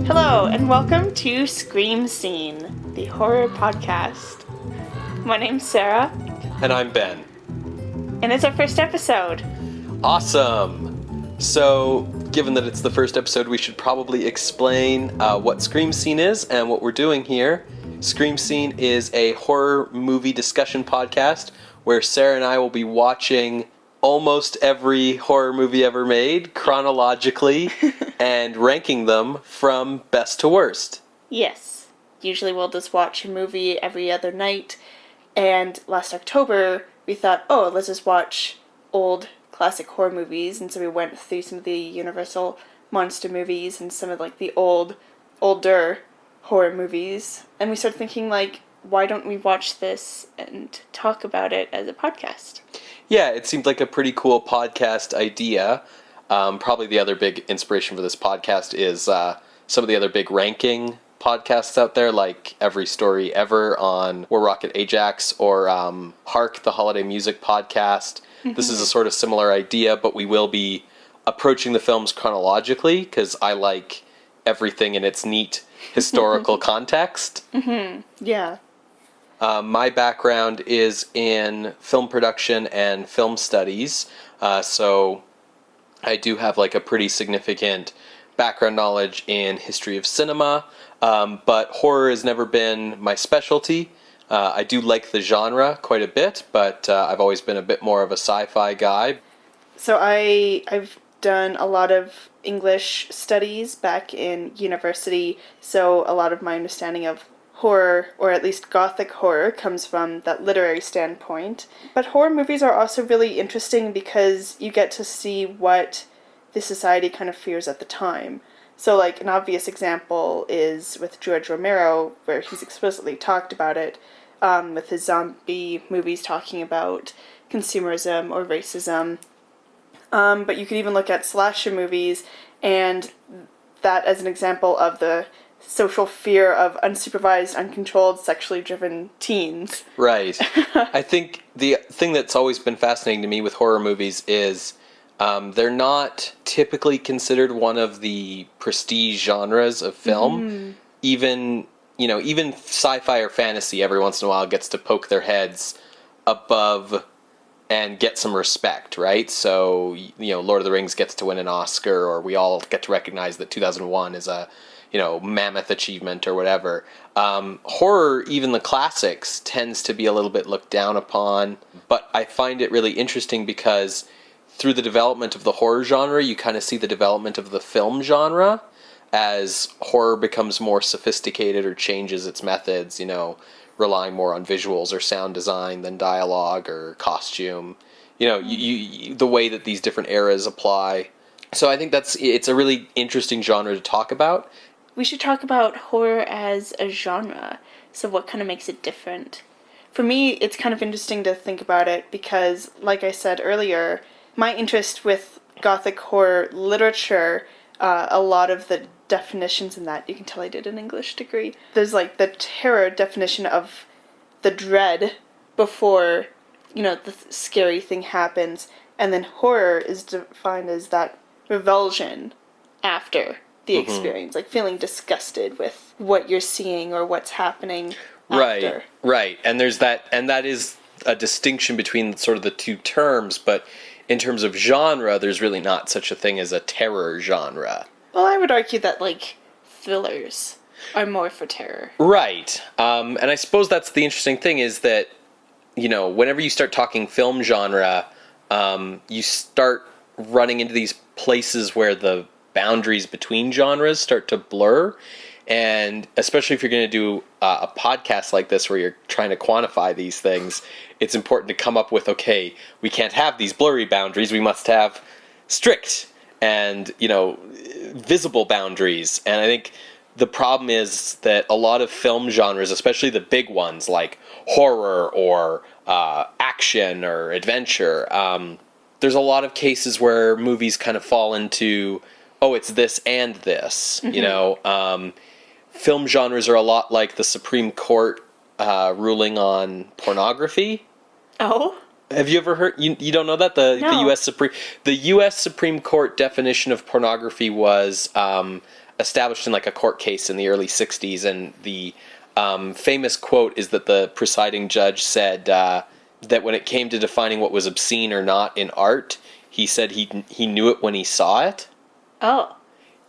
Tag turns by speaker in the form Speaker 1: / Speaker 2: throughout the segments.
Speaker 1: Hello, and welcome to Scream Scene, the horror podcast. My name's Sarah.
Speaker 2: And I'm Ben.
Speaker 1: And it's our first episode.
Speaker 2: Awesome! So, given that it's the first episode, we should probably explain what Scream Scene is and what we're doing here. Scream Scene is a horror movie discussion podcast where Sarah and I will be watching almost every horror movie ever made, chronologically, and ranking them from best to worst.
Speaker 1: Yes. Usually we'll just watch a movie every other night, and last October we thought, let's just watch old classic horror movies, and so we went through some of the Universal Monstre movies and some of the older horror movies, and we started thinking, why don't we watch this and talk about it as a podcast?
Speaker 2: Yeah, it seemed like a pretty cool podcast idea. Probably the other big inspiration for this podcast is some of the other big ranking podcasts out there, like Every Story Ever on War Rocket Ajax, or Hark, the Holiday Music Podcast. Mm-hmm. This is a sort of similar idea, but we will be approaching the films chronologically, because I like everything in its neat historical context.
Speaker 1: Mm-hmm. Yeah.
Speaker 2: My background is in film production and film studies, so I do have a pretty significant background knowledge in history of cinema, but horror has never been my specialty. I do like the genre quite a bit, but I've always been a bit more of a sci-fi guy.
Speaker 1: So I've done a lot of English studies back in university, so a lot of my understanding of horror, or at least gothic horror, comes from that literary standpoint. But horror movies are also really interesting because you get to see what the society kind of fears at the time. So an obvious example is with George Romero, where he's explicitly talked about it, with his zombie movies talking about consumerism or racism. But you could even look at slasher movies, and that as an example of the social fear of unsupervised, uncontrolled, sexually driven teens.
Speaker 2: Right. I think the thing that's always been fascinating to me with horror movies is they're not typically considered one of the prestige genres of film. Mm-hmm. Even sci-fi or fantasy every once in a while gets to poke their heads above and get some respect, right? So, Lord of the Rings gets to win an Oscar, or we all get to recognize that 2001 is a mammoth achievement or whatever. Horror, even the classics, tends to be a little bit looked down upon, but I find it really interesting because through the development of the horror genre, you kind of see the development of the film genre as horror becomes more sophisticated or changes its methods, relying more on visuals or sound design than dialogue or costume. The way that these different eras apply. So I think it's a really interesting genre to talk about.
Speaker 1: We should talk about horror as a genre. So what kind of makes it different? For me, it's kind of interesting to think about it because, like I said earlier, my interest with Gothic horror literature, a lot of the definitions in that, you can tell I did an English degree. There's the terror definition of the dread before, the scary thing happens. And then horror is defined as that revulsion after the experience, feeling disgusted with what you're seeing or what's happening after.
Speaker 2: Right. And there's that, and that is a distinction between sort of the two terms, but in terms of genre, there's really not such a thing as a terror genre.
Speaker 1: Well, I would argue that, thrillers are more for terror.
Speaker 2: Right. And I suppose that's the interesting thing is that, whenever you start talking film genre, you start running into these places where the boundaries between genres start to blur, and especially if you're going to do a podcast like this where you're trying to quantify these things, it's important to come up with, okay, we can't have these blurry boundaries, we must have strict and visible boundaries. And I think the problem is that a lot of film genres, especially the big ones like horror or action or adventure, there's a lot of cases where movies kind of fall into, it's this and this, film genres are a lot like the Supreme Court ruling on pornography.
Speaker 1: Oh?
Speaker 2: Have you ever heard? You don't know that
Speaker 1: No.
Speaker 2: the U.S. Supreme Court definition of pornography was established in like a court case in the early '60s, and the famous quote is that the presiding judge said that when it came to defining what was obscene or not in art, he said he knew it when he saw it.
Speaker 1: Oh.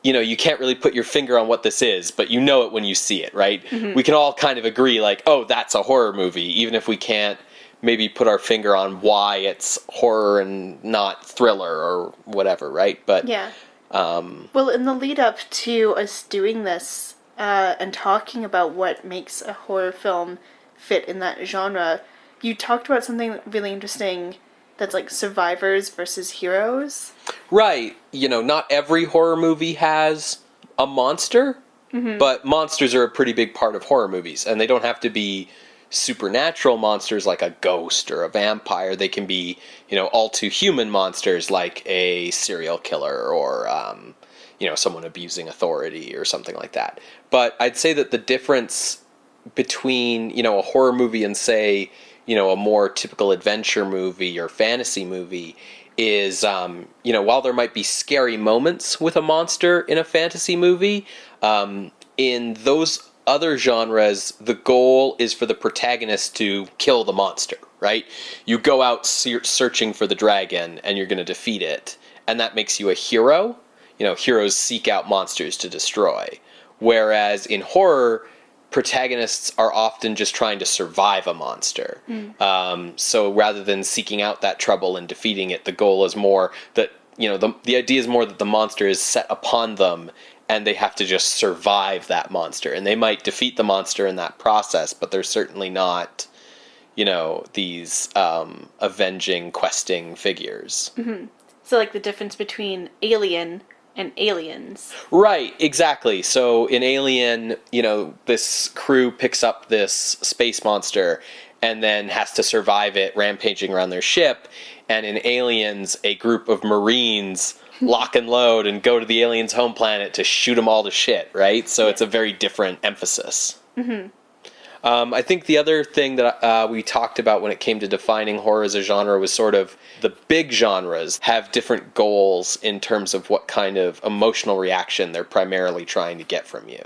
Speaker 2: You know, you can't really put your finger on what this is, but you know it when you see it, right? Mm-hmm. We can all kind of agree, like, oh, that's a horror movie, even if we can't maybe put our finger on why it's horror and not thriller or whatever, right? But
Speaker 1: yeah. Well, in the lead up to us doing this and talking about what makes a horror film fit in that genre, you talked about something really interesting that's like survivors versus heroes.
Speaker 2: Right. You know, not every horror movie has a monster, but monsters are a pretty big part of horror movies, and they don't have to be supernatural monsters like a ghost or a vampire. They can be, you know, all too human monsters like a serial killer or, you know, someone abusing authority or something like that. But I'd say that the difference between, you know, a horror movie and, say, you know, a more typical adventure movie or fantasy movie is, you know, while there might be scary moments with a monster in a fantasy movie, in those other genres, the goal is for the protagonist to kill the monster, right? You go out searching for the dragon and you're going to defeat it, and that makes you a hero. You know, heroes seek out monsters to destroy. Whereas in horror, protagonists are often just trying to survive a monster. So rather than seeking out that trouble and defeating it, the goal is more that, you know, the idea is more that the monster is set upon them and they have to just survive that monster. And they might defeat the monster in that process, but they're certainly not, you know, these avenging, questing figures.
Speaker 1: Mm-hmm. So like the difference between Alien and Aliens.
Speaker 2: Right, exactly. So in Alien, you know, this crew picks up this space monster and then has to survive it rampaging around their ship. And in Aliens, a group of Marines lock and load and go to the aliens' home planet to shoot them all to shit, right? So it's a very different emphasis. Mm-hmm. I think the other thing that we talked about when it came to defining horror as a genre was sort of the big genres have different goals in terms of what kind of emotional reaction they're primarily trying to get from you.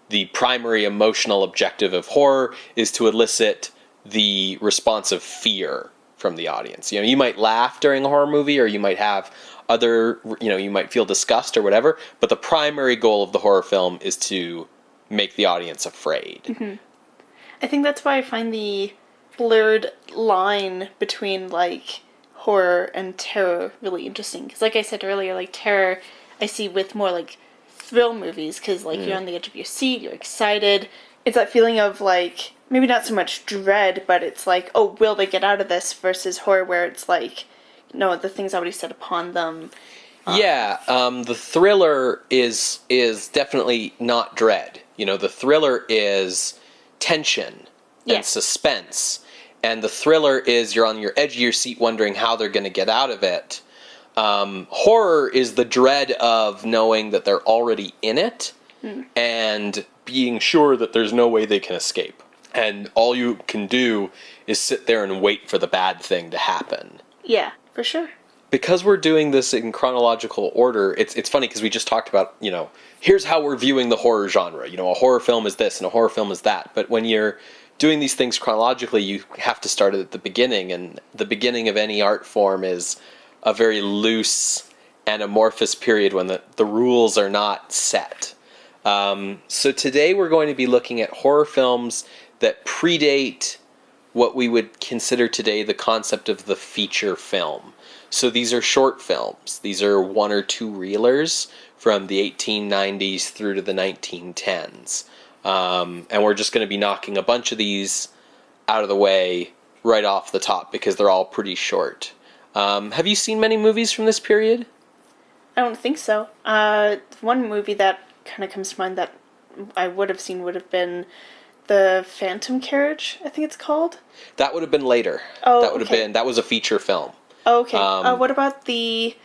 Speaker 2: The primary emotional objective of horror is to elicit the response of fear from the audience. You know, you might laugh during a horror movie, or you might have other, you know, you might feel disgust or whatever, but the primary goal of the horror film is to make the audience afraid.
Speaker 1: Mm-hmm. I think that's why I find the blurred line between, like, horror and terror really interesting. Because, like I said earlier, like, terror I see with more, like, thrill movies, because, like, you're on the edge of your seat, you're excited. It's that feeling of, like, maybe not so much dread, but it's like, oh, will they get out of this, versus horror where it's like, no, the thing's already set upon them.
Speaker 2: The thriller is definitely not dread. You know, the thriller is tension and suspense. And the thriller is you're on your edge of your seat wondering how they're going to get out of it. Horror is the dread of knowing that they're already in it and being sure that there's no way they can escape. And all you can do is sit there and wait for the bad thing to happen.
Speaker 1: Yeah, for sure.
Speaker 2: Because we're doing this in chronological order, it's funny because we just talked about, you know, here's how we're viewing the horror genre. You know, a horror film is this and a horror film is that. But when you're doing these things chronologically, you have to start at the beginning. And the beginning of any art form is a very loose and amorphous period when the rules are not set. So today we're going to be looking at horror films that predate what we would consider today the concept of the feature film. So these are short films. These are 1 or 2 reelers from the 1890s through to the 1910s. And we're just going to be knocking a bunch of these out of the way right off the top because they're all pretty short. Have you seen many movies from this period?
Speaker 1: I don't think so. One movie that kind of comes to mind that I would have seen would have been The Phantom Carriage, I think it's called.
Speaker 2: That would have been later.
Speaker 1: Oh,
Speaker 2: that would have been, that was a feature film.
Speaker 1: Oh, okay. What about the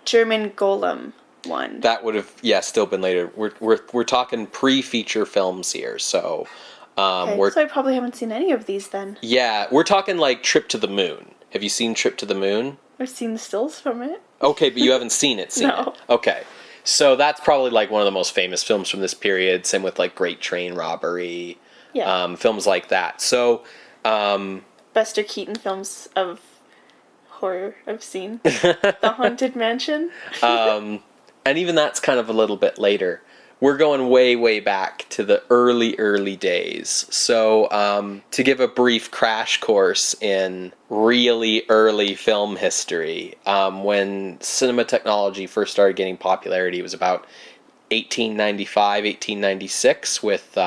Speaker 1: German Golem? one.
Speaker 2: That would have, still been later. We're talking pre-feature films here, so
Speaker 1: Okay, so I probably haven't seen any of these then.
Speaker 2: Yeah, we're talking like Trip to the Moon. Have you seen Trip to the Moon?
Speaker 1: I've seen stills from it.
Speaker 2: Okay, but you haven't seen it.
Speaker 1: No.
Speaker 2: Okay, so that's probably like one of the most famous films from this period. Same with like Great Train Robbery.
Speaker 1: Yeah.
Speaker 2: Films like that. So.
Speaker 1: Buster Keaton films of horror I've seen. The Haunted Mansion.
Speaker 2: And even that's kind of a little bit later. We're going way, way back to the early days. So, to give a brief crash course in really early film history, when cinema technology first started getting popularity, it was about 1895, 1896 with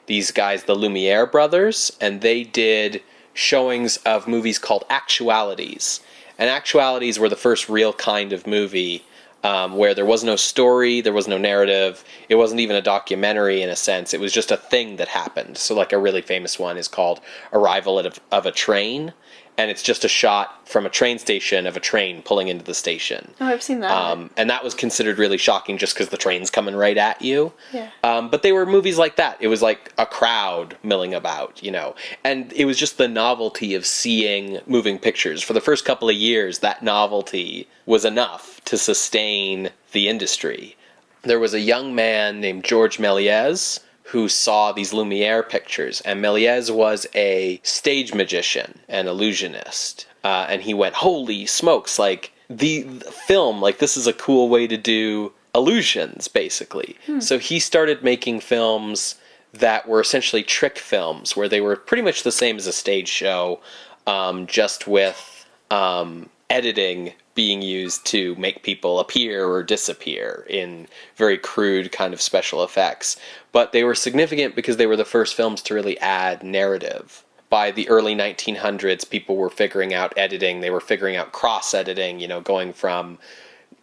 Speaker 2: these guys, the Lumiere brothers, and they did showings of movies called actualities. And actualities were the first real kind of movie where there was no story, there was no narrative, it wasn't even a documentary in a sense, it was just a thing that happened. So like a really famous one is called Arrival of a Train, and it's just a shot from a train station of a train pulling into the station.
Speaker 1: Oh, I've seen that.
Speaker 2: And that was considered really shocking just because the train's coming right at you.
Speaker 1: Yeah.
Speaker 2: But they were movies like that. It was like a crowd milling about, and it was just the novelty of seeing moving pictures. For the first couple of years, that novelty was enough to sustain the industry. There was a young man named George Melies who saw these Lumiere pictures, and Melies was a stage magician and illusionist, and he went, holy smokes, like the film, like this is a cool way to do illusions, basically. So he started making films that were essentially trick films, where they were pretty much the same as a stage show, just with editing being used to make people appear or disappear in very crude kind of special effects. But they were significant because they were the first films to really add narrative. By the early 1900s, people were figuring out editing. They were figuring out cross-editing, going from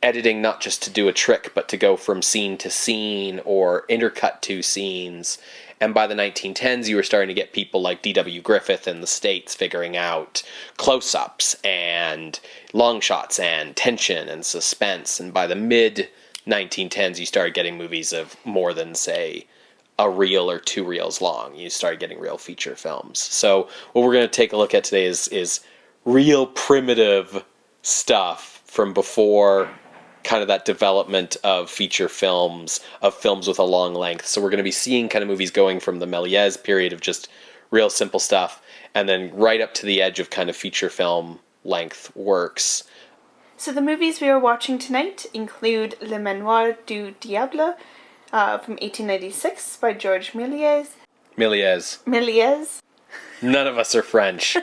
Speaker 2: editing not just to do a trick, but to go from scene to scene or intercut two scenes. And by the 1910s, you were starting to get people like D.W. Griffith in the States figuring out close-ups and long shots and tension and suspense. And by the mid-1910s, you started getting movies of more than, say, a reel or two reels long. You started getting real feature films. So what we're going to take a look at today is real primitive stuff from before kind of that development of feature films, of films with a long length. So we're going to be seeing kind of movies going from the Melies period of just real simple stuff, and then right up to the edge of kind of feature film length works.
Speaker 1: So the movies we are watching tonight include Le Manoir du Diable from 1896 by George Melies. Melies.
Speaker 2: None of us are French.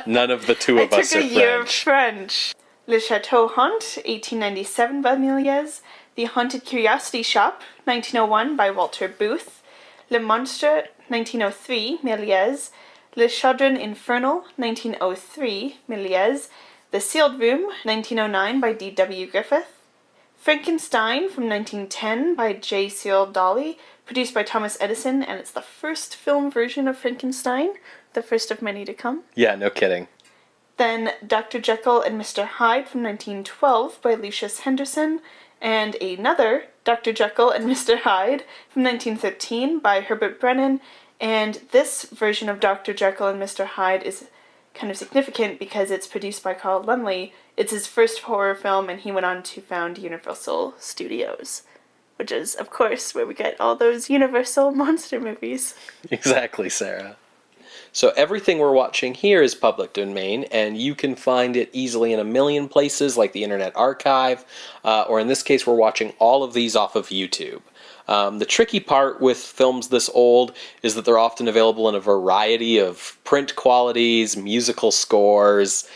Speaker 2: None of the two of us are French.
Speaker 1: I took a year of French. Le Chateau Hante, 1897 by Melies. The Haunted Curiosity Shop, 1901 by Walter Booth. Le Monstre, 1903, Melies. Le Chaudron Infernal, 1903, Melies. The Sealed Room, 1909 by D.W. Griffith. Frankenstein from 1910 by J. Searle Dawley, produced by Thomas Edison, and it's the first film version of Frankenstein, the first of many to come.
Speaker 2: Yeah, no kidding.
Speaker 1: Then Dr. Jekyll and Mr. Hyde from 1912 by Lucius Henderson, and another Dr. Jekyll and Mr. Hyde from 1913 by Herbert Brenon, and this version of Dr. Jekyll and Mr. Hyde is kind of significant because it's produced by Carl Laemmle. It's his first horror film, and he went on to found Universal Studios, which is, of course, where we get all those Universal monster movies.
Speaker 2: Exactly, Sarah. So everything we're watching here is public domain, and you can find it easily in a million places like the Internet Archive, or in this case we're watching all of these off of YouTube. The tricky part with films this old is that they're often available in a variety of print qualities, musical scores.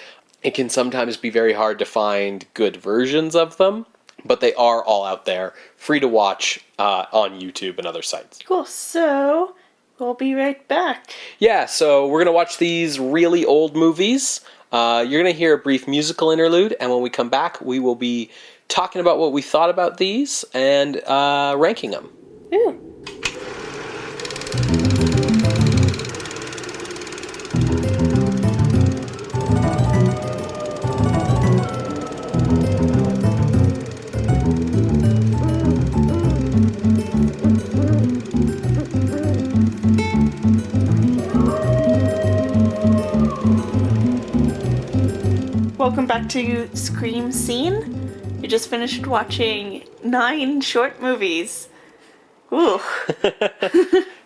Speaker 2: It can sometimes be very hard to find good versions of them, but they are all out there, free to watch on YouTube and other sites.
Speaker 1: Cool, so we'll be right back.
Speaker 2: Yeah, so we're going to watch these really old movies. You're going to hear a brief musical interlude, and when we come back, we will be talking about what we thought about these and ranking them.
Speaker 1: Ooh. Welcome back to Scream Scene. We just finished watching 9 short movies. Ooh.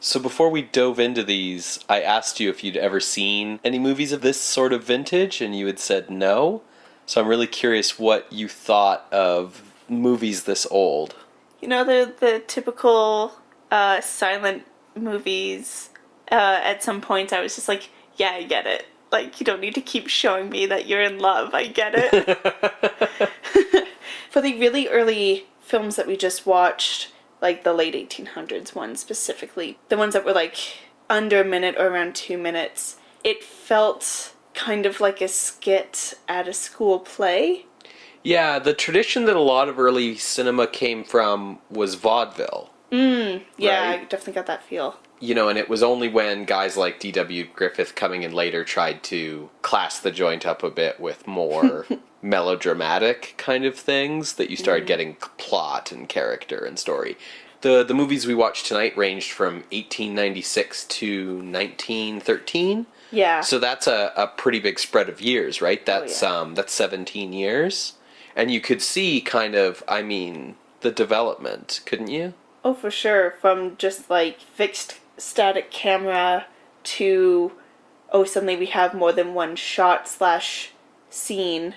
Speaker 2: So before we dove into these, I asked you if you'd ever seen any movies of this sort of vintage, and you had said no. So I'm really curious what you thought of movies this old.
Speaker 1: You know, the typical silent movies. At some point I was just like, yeah, I get it. Like, you don't need to keep showing me that you're in love. I get it. For the really early films that we just watched, like the late 1800s ones specifically, the ones that were like under a minute or around 2 minutes, it felt kind of like a skit at a school play.
Speaker 2: Yeah, the tradition that a lot of early cinema came from was vaudeville.
Speaker 1: Yeah,
Speaker 2: right?
Speaker 1: I definitely got that feel.
Speaker 2: You know, and it was only when guys like D.W. Griffith coming in later tried to class the joint up a bit with more melodramatic kind of things that you started getting plot and character and story. The movies we watched tonight ranged from 1896 to 1913.
Speaker 1: Yeah.
Speaker 2: So that's a pretty big spread of years, right? That's 17 years. And you could see kind of, I mean, the development, couldn't you?
Speaker 1: Oh, for sure. From just like fixed static camera to, suddenly we have more than one shot / scene.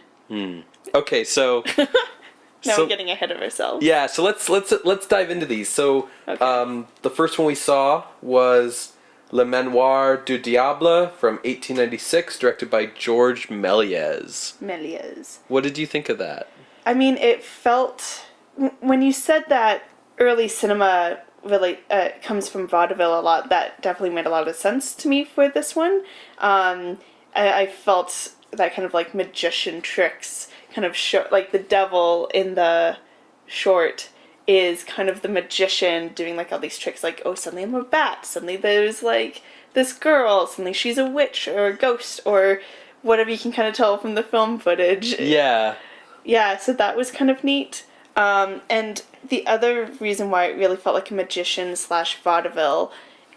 Speaker 2: Okay, so
Speaker 1: Now we're getting ahead of ourselves.
Speaker 2: yeah, so let's dive into these. So the first one we saw was Le Manoir du Diable from 1896, directed by George Melies.
Speaker 1: Melies.
Speaker 2: What did you think of that?
Speaker 1: I mean, it felt, when you said that early cinema really comes from vaudeville a lot, that definitely made a lot of sense to me for this one. I felt that kind of like magician tricks kind of like the devil in the short is kind of the magician doing like all these tricks, like, oh, suddenly I'm a bat, suddenly there's like this girl, suddenly she's a witch or a ghost or whatever you can kind of tell from the film footage.
Speaker 2: Yeah.
Speaker 1: Yeah, so that was kind of neat. And the other reason why it really felt like a magician / vaudeville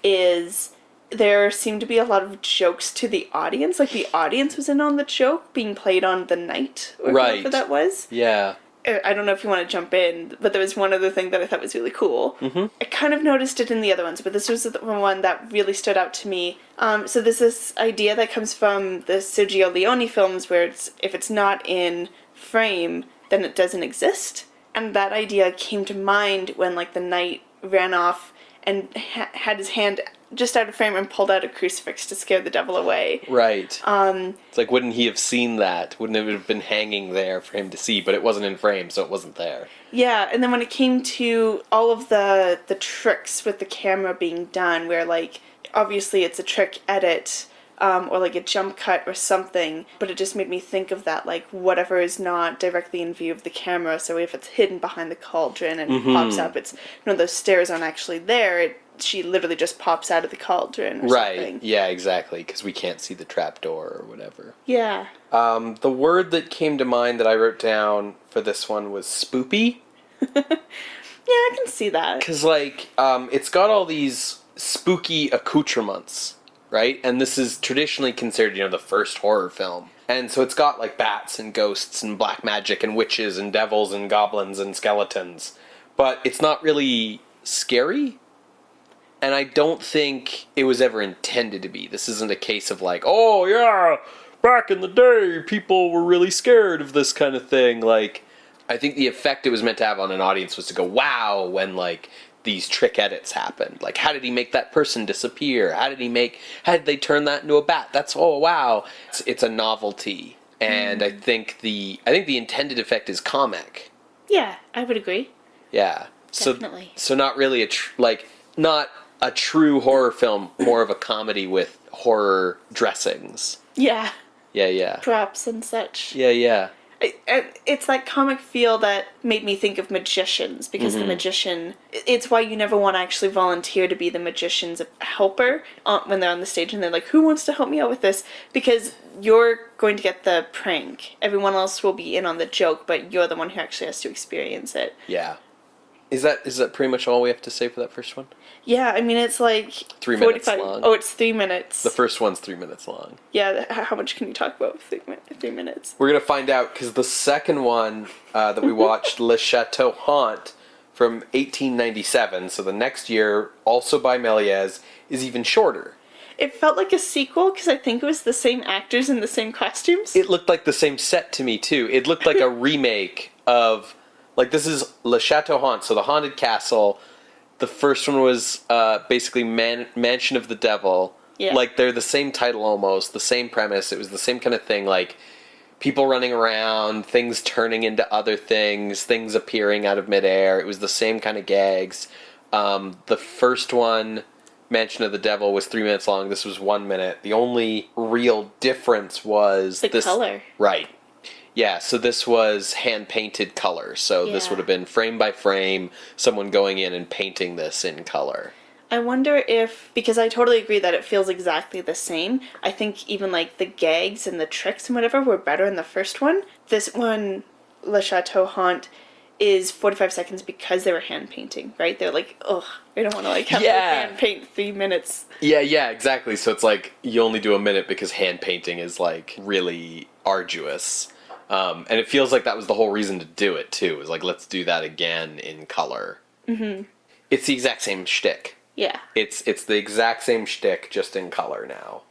Speaker 1: is there seemed to be a lot of jokes to the audience. Like, the audience was in on the joke being played on the night, or whatever that was.
Speaker 2: Yeah.
Speaker 1: I don't know if you want to jump in, but there was one other thing that I thought was really cool. Mm-hmm. I kind of noticed it in the other ones, but this was the one that really stood out to me. So there's this idea that comes from the Sergio Leone films where if it's not in frame, then it doesn't exist. And that idea came to mind when, like, the knight ran off and had his hand just out of frame and pulled out a crucifix to scare the devil away.
Speaker 2: Right. It's like, wouldn't he have seen that? Wouldn't it have been hanging there for him to see? But it wasn't in frame, so it wasn't there.
Speaker 1: Yeah, and then when it came to all of the tricks with the camera being done, where, like, obviously it's a trick edit, or like a jump cut or something, but it just made me think of that, like, whatever is not directly in view of the camera, so if it's hidden behind the cauldron and pops up, it's, those stairs aren't actually there, she literally just pops out of the cauldron or something.
Speaker 2: Right, yeah, exactly, because we can't see the trapdoor or whatever.
Speaker 1: Yeah.
Speaker 2: The word that came to mind that I wrote down for this one was spoopy.
Speaker 1: Yeah, I can see that.
Speaker 2: Because, like, it's got all these spooky accoutrements, right? And this is traditionally considered, the first horror film. And so it's got, like, bats and ghosts and black magic and witches and devils and goblins and skeletons. But it's not really scary. And I don't think it was ever intended to be. This isn't a case of, like, oh, yeah, back in the day, people were really scared of this kind of thing. Like, I think the effect it was meant to have on an audience was to go, wow, when, like, these trick edits happened. Like, how did he make that person disappear? How did they turn that into a bat? That's, oh, wow. It's a novelty. And I think the intended effect is comic.
Speaker 1: Yeah, I would agree.
Speaker 2: Yeah.
Speaker 1: Definitely.
Speaker 2: So not really not a true horror film, more of a comedy with horror dressings.
Speaker 1: Yeah.
Speaker 2: Yeah.
Speaker 1: Props and such.
Speaker 2: Yeah.
Speaker 1: It's that comic feel that made me think of magicians, because the magician, it's why you never want to actually volunteer to be the magician's helper when they're on the stage and they're like, who wants to help me out with this? Because you're going to get the prank. Everyone else will be in on the joke, but you're the one who actually has to experience it.
Speaker 2: Yeah. Is that pretty much all we have to say for that first one?
Speaker 1: Yeah, I mean, it's like
Speaker 2: 3 minutes long.
Speaker 1: Oh, it's 3 minutes.
Speaker 2: The first one's 3 minutes long.
Speaker 1: Yeah, how much can you talk about with 3 minutes?
Speaker 2: We're going to find out, because the second one that we watched, Le Chateau Hante, from 1897, so the next year, also by Melies, is even shorter.
Speaker 1: It felt like a sequel, because I think it was the same actors in the same costumes.
Speaker 2: It looked like the same set to me, too. It looked like a remake of... Like, this is Le Chateau Hante, so the haunted castle. The first one was basically Mansion of the Devil.
Speaker 1: Yeah.
Speaker 2: Like, they're the same title almost, the same premise. It was the same kind of thing, like, people running around, things turning into other things appearing out of midair. It was the same kind of gags. The first one, Mansion of the Devil, was 3 minutes long. This was 1 minute. The only real difference was...
Speaker 1: The color.
Speaker 2: Right. Yeah, so this was hand-painted color. So this would have been frame by frame, someone going in and painting this in color.
Speaker 1: I wonder if, because I totally agree that it feels exactly the same, I think even like the gags and the tricks and whatever were better in the first one. This one, Le Chateau Hante, is 45 seconds because they were hand-painting, right? They're like, ugh, I don't want to like have to hand-paint 3 minutes.
Speaker 2: Yeah, exactly. So it's like, you only do a minute because hand-painting is like really arduous. And it feels like that was the whole reason to do it, too. It was like, let's do that again in color. Mm-hmm. It's the exact same shtick.
Speaker 1: Yeah.
Speaker 2: It's the exact same shtick, just in color now.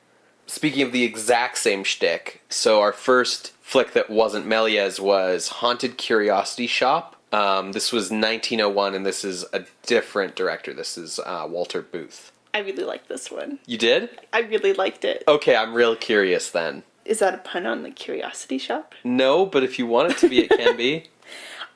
Speaker 2: Speaking of the exact same shtick, so our first flick that wasn't Melies was Haunted Curiosity Shop. This was 1901, and this is a different director. This is Walter Booth.
Speaker 1: I really liked this one.
Speaker 2: You did?
Speaker 1: I really liked it.
Speaker 2: Okay, I'm real curious then.
Speaker 1: Is that a pun on the Curiosity Shop?
Speaker 2: No, but if you want it to be, it can be.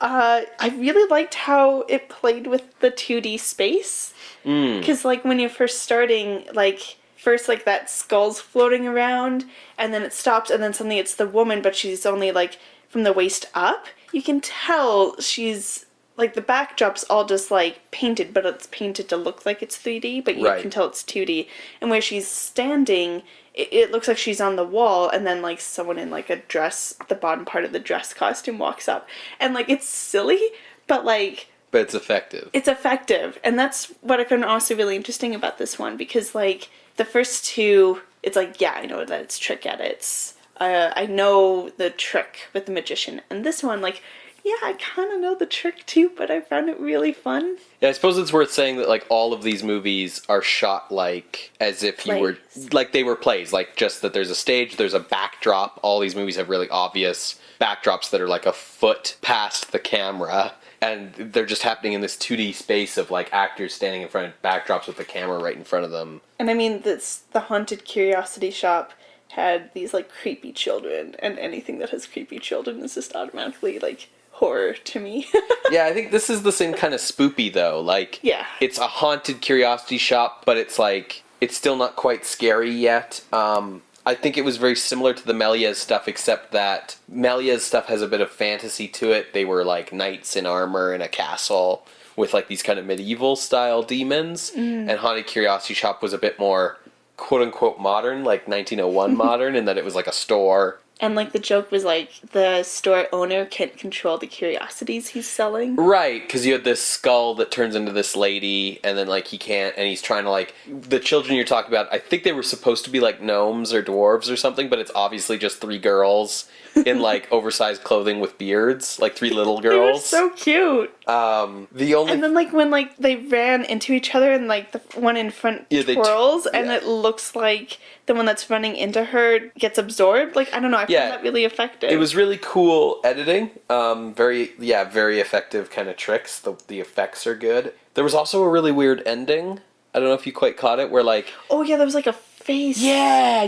Speaker 1: I really liked how it played with the 2D space. Because, like, when you're first starting, like, first, like, that skull's floating around, and then it stops, and then suddenly it's the woman, but she's only, like, from the waist up. You can tell she's, like, the backdrop's all just, like, painted, but it's painted to look like it's 3D, but you can tell it's 2D. And where she's standing... It looks like she's on the wall, and then, like, someone in, like, a dress, the bottom part of the dress costume walks up. And, like, it's silly, but, like...
Speaker 2: But it's effective.
Speaker 1: It's effective. And that's what I found also really interesting about this one, because, like, the first two, it's like, yeah, I know that it's trick edits. I know the trick with the magician. And this one, like... Yeah, I kind of know the trick too, but I found it really fun.
Speaker 2: Yeah, I suppose it's worth saying that, like, all of these movies are shot, like, as if you were, like, they were plays. Like, just that there's a stage, there's a backdrop. All these movies have really obvious backdrops that are, like, a foot past the camera. And they're just happening in this 2D space of, like, actors standing in front of backdrops with the camera right in front of them.
Speaker 1: And I mean, the Haunted Curiosity Shop had these, like, creepy children. And anything that has creepy children is just automatically, like... horror to me.
Speaker 2: Yeah, I think this is the same kind of spoopy, though. Like, it's a haunted curiosity shop, but it's like, it's still not quite scary yet. I think it was very similar to the Melies stuff, except that Melies stuff has a bit of fantasy to it. They were like knights in armor in a castle with like these kind of medieval style demons. And Haunted Curiosity Shop was a bit more quote unquote modern, like 1901 modern, in that it was like a store.
Speaker 1: And, like, the joke was, like, the store owner can't control the curiosities he's selling.
Speaker 2: Right, because you had this skull that turns into this lady, and then, like, he can't, and he's trying to, like... The children you're talking about, I think they were supposed to be, like, gnomes or dwarves or something, but it's obviously just 3 girls in, like, oversized clothing with beards. Like, 3 little girls.
Speaker 1: They were so cute.
Speaker 2: The only...
Speaker 1: And then, like, when, like, they ran into each other and, like, the one in front twirls, and it looks like the one that's running into her gets absorbed. Like, I don't know, I found that really effective.
Speaker 2: It was really cool editing. Very effective kind of tricks. The effects are good. There was also a really weird ending. I don't know if you quite caught it, where, like...
Speaker 1: Oh, yeah, there was, like, a face.
Speaker 2: Yeah,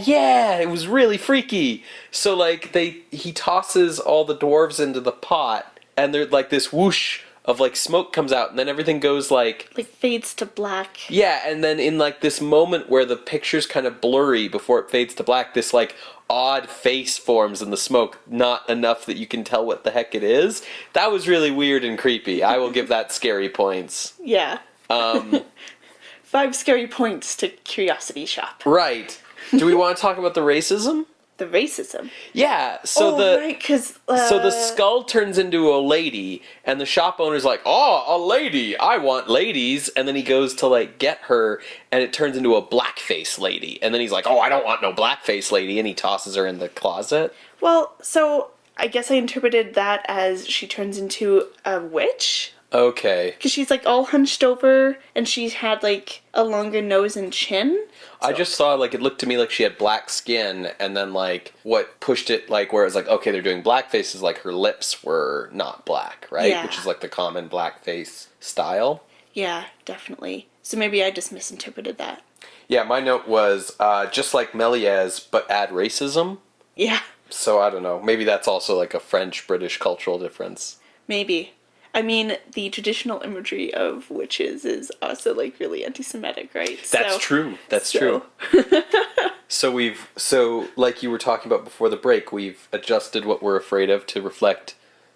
Speaker 2: it was really freaky. So, like, he tosses all the dwarves into the pot, and there's, like, this whoosh of, like, smoke comes out, and then everything goes, like...
Speaker 1: Like, fades to black.
Speaker 2: Yeah, and then in, like, this moment where the picture's kind of blurry before it fades to black, this, like, odd face forms in the smoke, not enough that you can tell what the heck it is. That was really weird and creepy. I will give that scary points.
Speaker 1: Yeah. 5 scary points to Curiosity Shop.
Speaker 2: Right. Do we want to talk about the racism?
Speaker 1: the racism.
Speaker 2: Yeah, so
Speaker 1: right, because...
Speaker 2: so the skull turns into a lady, and the shop owner's like, "Oh, a lady! I want ladies!" And then he goes to, like, get her, and it turns into a blackface lady. And then he's like, "Oh, I don't want no blackface lady," and he tosses her in the closet.
Speaker 1: Well, so I guess I interpreted that as she turns into a witch.
Speaker 2: Okay.
Speaker 1: Because she's, like, all hunched over, and she had, like, a longer nose and chin.
Speaker 2: I just saw, like, it looked to me like she had black skin, and then, like, what pushed it, like, where it was like, okay, they're doing blackface is, like, her lips were not black, right?
Speaker 1: Yeah.
Speaker 2: Which is, like, the common blackface style.
Speaker 1: Yeah, definitely. So maybe I just misinterpreted that.
Speaker 2: Yeah, my note was, just like Melies, but add racism.
Speaker 1: Yeah.
Speaker 2: So, I don't know. Maybe that's also, like, a French-British cultural difference.
Speaker 1: Maybe. I mean, the traditional imagery of witches is also, like, really anti-Semitic, right?
Speaker 2: That's true. That's true. So, like you were talking about before the break, we've adjusted what we're afraid of to reflect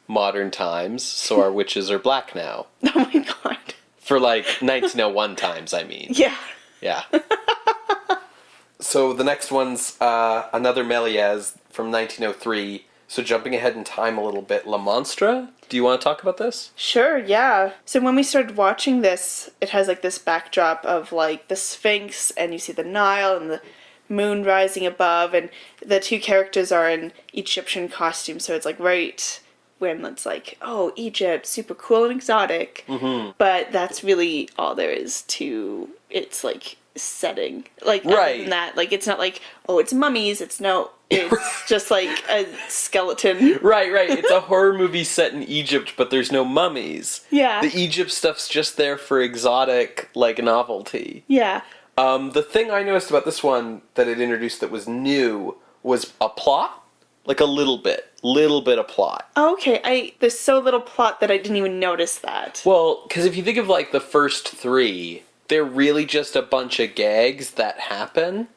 Speaker 2: modern times, so our witches are black now.
Speaker 1: Oh my god.
Speaker 2: For, like, 1901 times, I mean.
Speaker 1: Yeah.
Speaker 2: Yeah. So the next one's another Melies from 1903. So jumping ahead in time a little bit, Le Monstre? Do you want to talk about this?
Speaker 1: Sure, yeah. So when we started watching this, it has, like, this backdrop of, like, the Sphinx, and you see the Nile and the moon rising above, and the two characters are in Egyptian costumes, so it's, like, right when it's like, oh, Egypt, super cool and exotic. Mm-hmm. But that's really all there is to its, like, setting. Like,
Speaker 2: right.
Speaker 1: Other than that, like, it's not like, oh, it's mummies, it's just like a skeleton.
Speaker 2: Right. It's a horror movie set in Egypt, but there's no mummies.
Speaker 1: Yeah.
Speaker 2: The Egypt stuff's just there for exotic, like, novelty.
Speaker 1: Yeah.
Speaker 2: The thing I noticed about this one that it introduced that was new was a plot. Like, a little bit of plot.
Speaker 1: Okay, there's so little plot that I didn't even notice that.
Speaker 2: Well, because if you think of, like, the first three, they're really just a bunch of gags that happen,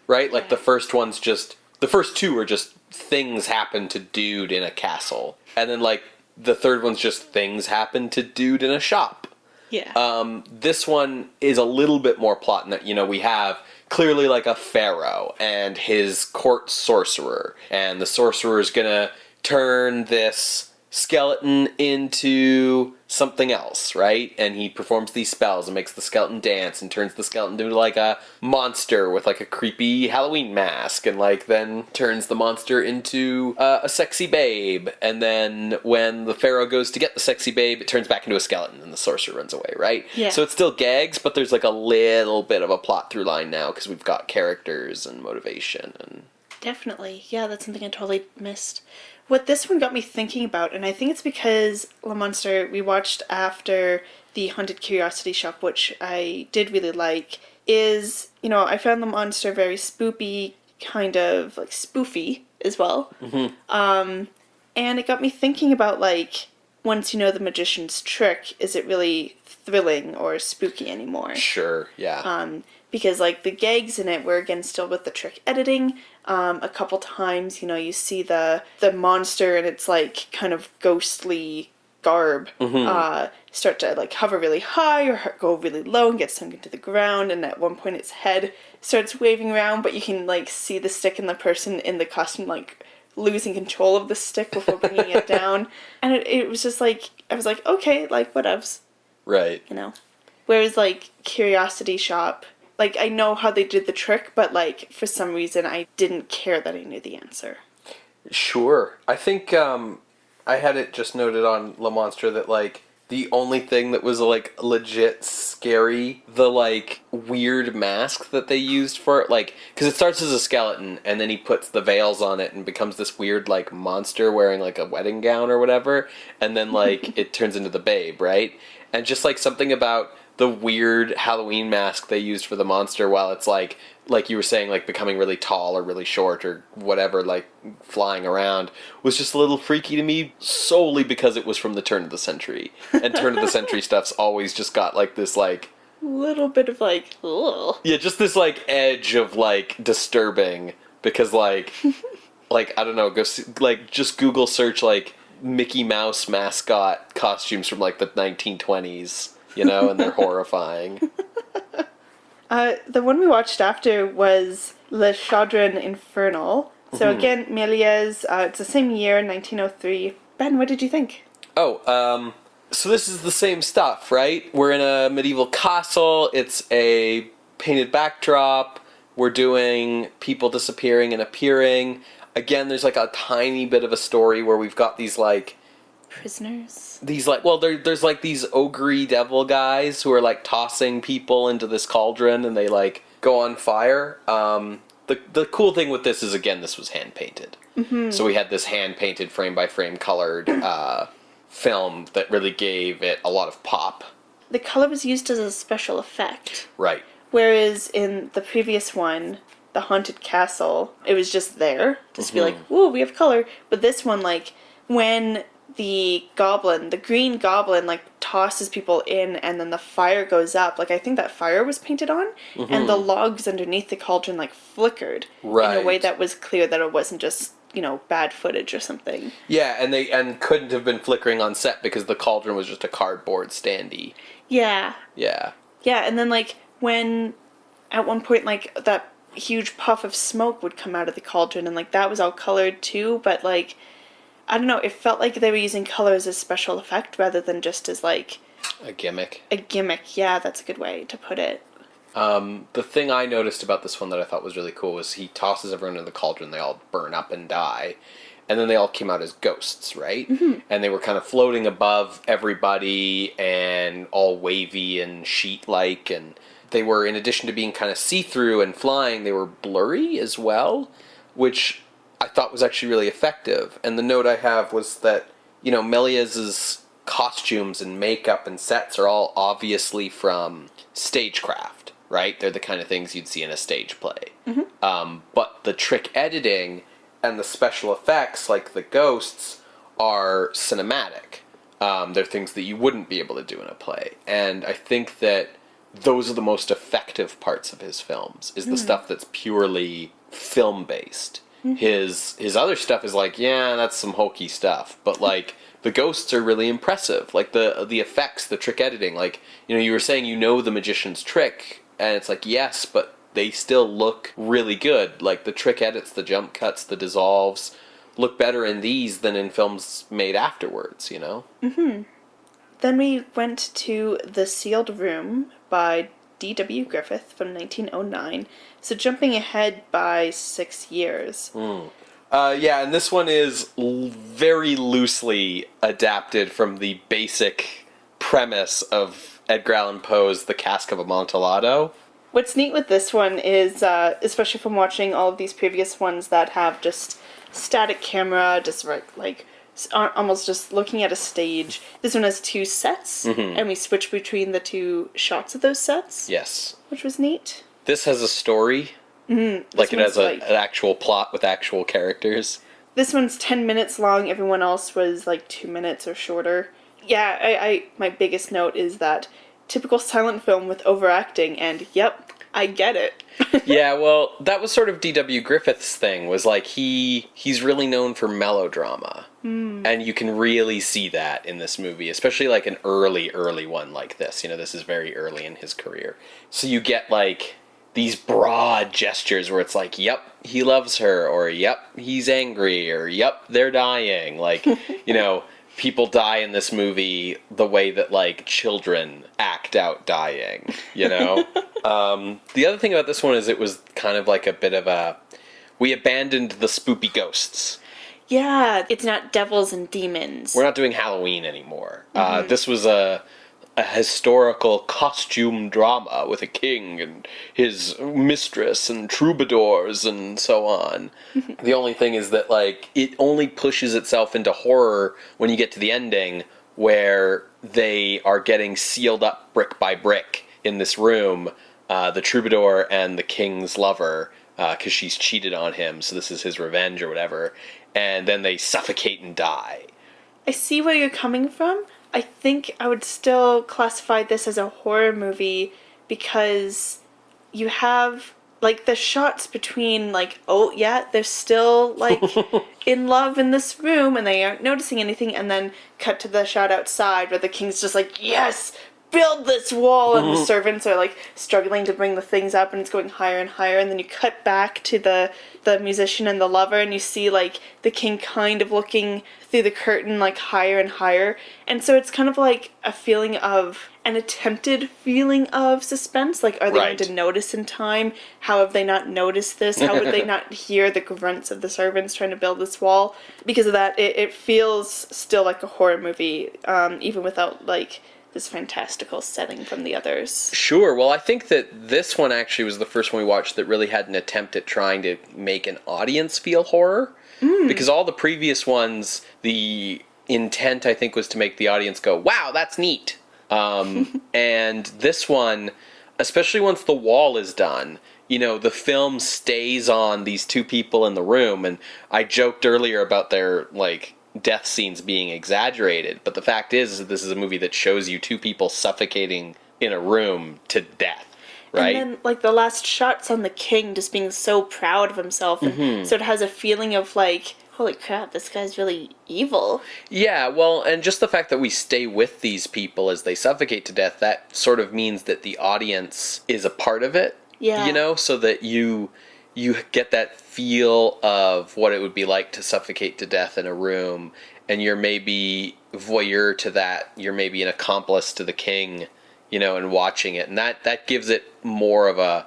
Speaker 2: right? Like, the first two are just things happen to dude in a castle. And then, like, the third one's just things happen to dude in a shop.
Speaker 1: Yeah.
Speaker 2: This one is a little bit more plot in that, you know, we have clearly, like, a pharaoh and his court sorcerer. And the sorcerer is gonna turn this skeleton into something else, right? And he performs these spells and makes the skeleton dance and turns the skeleton into, like, a monster with, like, a creepy Halloween mask, and, like, then turns the monster into a sexy babe. And then when the pharaoh goes to get the sexy babe, it turns back into a skeleton and the sorcerer runs away, right?
Speaker 1: Yeah.
Speaker 2: So it's still gags, but there's, like, a little bit of a plot through line now because we've got characters and motivation and...
Speaker 1: Definitely. Yeah, that's something I totally missed. What this one got me thinking about, and I think it's because Le Monstre we watched after the Haunted Curiosity Shop, which I did really like, is, you know, I found Le Monstre very spoopy, kind of, like, spoofy as well. Mm-hmm. And it got me thinking about, like, once you know the magician's trick, is it really thrilling or spooky anymore?
Speaker 2: Sure, yeah.
Speaker 1: Because, like, the gags in it were, again, still with the trick editing. A couple times, you know, you see the monster and it's, like, kind of ghostly garb start to, like, hover really high or go really low and get sunk into the ground. And at one point its head starts waving around, but you can, like, see the stick and the person in the costume, like, losing control of the stick before bringing it down. And it was just, like, I was like, okay, like, whatevs.
Speaker 2: Right.
Speaker 1: You know? Whereas, like, Curiosity Shop... Like, I know how they did the trick, but, like, for some reason, I didn't care that I knew the answer.
Speaker 2: Sure. I think, I had it just noted on Le Monstre that, like, the only thing that was, like, legit scary, the, like, weird mask that they used for it, like, because it starts as a skeleton, and then he puts the veils on it and becomes this weird, like, monster wearing, like, a wedding gown or whatever, and then, like, it turns into the babe, right? And just, like, something about the weird Halloween mask they used for the monster while it's like you were saying, like, becoming really tall or really short or whatever, like, flying around, was just a little freaky to me solely because it was from the turn of the century. And turn of the century stuff's always just got, like, this, like...
Speaker 1: little bit of, like, ugh.
Speaker 2: Yeah, just this, like, edge of, like, disturbing because, like, like, I don't know, go see, like, just Google search, like, Mickey Mouse mascot costumes from, like, the 1920s. You know, and they're horrifying.
Speaker 1: The one we watched after was Le Chaudron Infernal, So again, Melies, it's the same year, 1903. Ben, what did you think?
Speaker 2: So this is the same stuff, right? We're in a medieval castle. It's a painted backdrop. We're doing people disappearing and appearing. Again, there's like a tiny bit of a story where we've got these like...
Speaker 1: Prisoners?
Speaker 2: These like... Well, there's like these ogre devil guys who are like tossing people into this cauldron and they like go on fire. The cool thing with this is, again, this was hand-painted. Mm-hmm. So we had this hand-painted, frame-by-frame colored film that really gave it a lot of pop.
Speaker 1: The color was used as a special effect.
Speaker 2: Right.
Speaker 1: Whereas in the previous one, the Haunted Castle, it was just there. Just be like, ooh, we have color. But this one, like, when the green goblin, like, tosses people in and then the fire goes up, like, I think that fire was painted on, and the logs underneath the cauldron, like, flickered in a way that was clear that it wasn't just, bad footage or something.
Speaker 2: Yeah, and couldn't have been flickering on set because the cauldron was just a cardboard standee.
Speaker 1: Yeah.
Speaker 2: Yeah.
Speaker 1: Yeah, and then, like, when, at one point, like, that huge puff of smoke would come out of the cauldron, and, like, that was all colored, too, but, like, I don't know, it felt like they were using color as a special effect rather than just as, like...
Speaker 2: A gimmick.
Speaker 1: A gimmick, yeah, that's a good way to put it.
Speaker 2: The thing I noticed about this one that I thought was really cool was he tosses everyone in the cauldron, they all burn up and die, and then they all came out as ghosts, right? Mm-hmm. And they were kind of floating above everybody and all wavy and sheet-like, and they were, in addition to being kind of see-through and flying, they were blurry as well, which I thought was actually really effective. And the note I have was that, Melies's costumes and makeup and sets are all obviously from stagecraft, right? They're the kind of things you'd see in a stage play. Mm-hmm. But the trick editing and the special effects, like the ghosts, are cinematic. They're things that you wouldn't be able to do in a play. And I think that those are the most effective parts of his films, is the stuff that's purely film-based. Mm-hmm. His other stuff is like, yeah, that's some hokey stuff. But, like, the ghosts are really impressive. Like, the effects, the trick editing. Like, you were saying the magician's trick, and it's like, yes, but they still look really good. Like, the trick edits, the jump cuts, the dissolves look better in these than in films made afterwards,
Speaker 1: Mm-hmm. Then we went to The Sealed Room by D.W. Griffith from 1909. So jumping ahead by 6 years.
Speaker 2: Yeah, and this one is very loosely adapted from the basic premise of Edgar Allan Poe's The Cask of Amontillado.
Speaker 1: What's neat with this one is, especially from watching all of these previous ones that have just static camera, just like almost just looking at a stage. This one has 2 sets, and we switch between the 2 shots of those sets.
Speaker 2: Yes.
Speaker 1: Which was neat.
Speaker 2: This has a story. Like it has an actual plot with actual characters.
Speaker 1: This one's 10 minutes long. Everyone else was like 2 minutes or shorter. Yeah, I my biggest note is that typical silent film with overacting, and yep, I get it.
Speaker 2: Yeah, well, that was sort of D.W. Griffith's thing, was like he's really known for melodrama. And you can really see that in this movie, especially like an early one like this. This is very early in his career. So you get like these broad gestures where it's like, yep, he loves her, or yep, he's angry, or yep, they're dying. Like, people die in this movie the way that, like, children act out dying, The other thing about this one is it was kind of like a bit of we abandoned the spoopy ghosts.
Speaker 1: Yeah, it's not devils and demons.
Speaker 2: We're not doing Halloween anymore. This was a historical costume drama with a king and his mistress and troubadours and so on. The only thing is that, like, it only pushes itself into horror when you get to the ending, where they are getting sealed up brick by brick in this room, the troubadour and the king's lover, because she's cheated on him, so this is his revenge or whatever, and then they suffocate and die.
Speaker 1: I see where you're coming from. I think I would still classify this as a horror movie because you have, like, the shots between, like, oh, yeah, they're still, like, in love in this room and they aren't noticing anything, and then cut to the shot outside where the king's just like, yes, build this wall, and the servants are like struggling to bring the things up, and it's going higher and higher, and then you cut back to the musician and the lover, and you see like the king kind of looking through the curtain like higher and higher, and so it's kind of like a feeling of an attempted feeling of suspense, like are they going to notice in time? How have they not noticed this? How would they not hear the grunts of the servants trying to build this wall? Because of that, it feels still like a horror movie, even without like this fantastical setting from the others.
Speaker 2: Sure. Well, I think that this one actually was the first one we watched that really had an attempt at trying to make an audience feel horror. Because all the previous ones, the intent, I think, was to make the audience go, wow, that's neat. And this one, especially once the wall is done, you know, the film stays on these two people in the room. And I joked earlier about their, like, death scenes being exaggerated, but the fact is that this is a movie that shows you two people suffocating in a room to death, right?
Speaker 1: And then, like, the last shot's on the king just being so proud of himself, and so it has a feeling of, like, holy crap, this guy's really evil.
Speaker 2: Yeah, well, and just the fact that we stay with these people as they suffocate to death, that sort of means that the audience is a part of it, you know, so that you get that feel of what it would be like to suffocate to death in a room, and you're maybe voyeur to that, you're maybe an accomplice to the king, you know, and watching it, and that gives it more of a,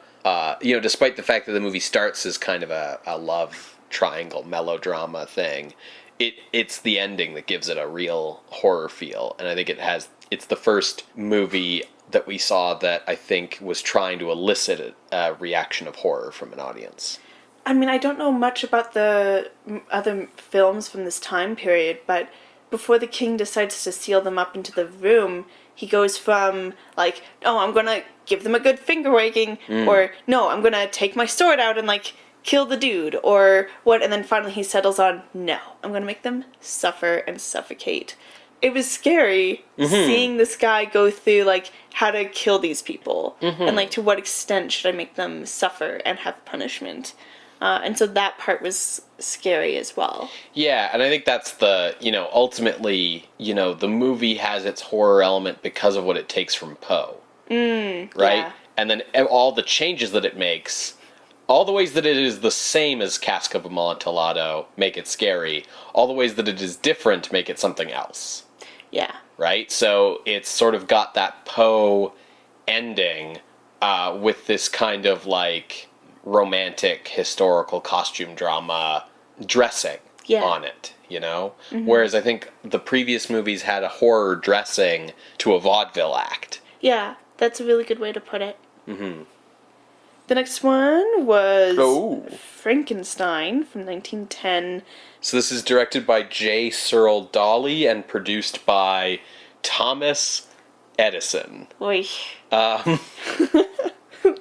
Speaker 2: you know, despite the fact that the movie starts as kind of a love triangle melodrama thing, it's the ending that gives it a real horror feel, and I think it's the first movie that we saw that I think was trying to elicit a reaction of horror from an audience.
Speaker 1: I mean, I don't know much about the other films from this time period, but before the king decides to seal them up into the room, he goes from, like, oh, I'm gonna give them a good finger wagging, or, no, I'm gonna take my sword out and, like, kill the dude, or what, and then finally he settles on, no, I'm gonna make them suffer and suffocate. It was scary seeing this guy go through, like, how to kill these people, and, like, to what extent should I make them suffer and have punishment. And so that part was scary as well.
Speaker 2: Yeah, and I think that's the, you know, ultimately, you know, the movie has its horror element because of what it takes from Poe. Right? Yeah. And then all the changes that it makes, all the ways that it is the same as Cask of Amontillado make it scary. All the ways that it is different make it something else.
Speaker 1: Yeah.
Speaker 2: Right? So it's sort of got that Poe ending with this kind of, like, romantic historical costume drama dressing on it, you know? Whereas I think the previous movies had a horror dressing to a vaudeville act.
Speaker 1: Yeah, that's a really good way to put it. The next one was Frankenstein from 1910.
Speaker 2: So this is directed by J. Searle Dawley and produced by Thomas Edison.
Speaker 1: Oy.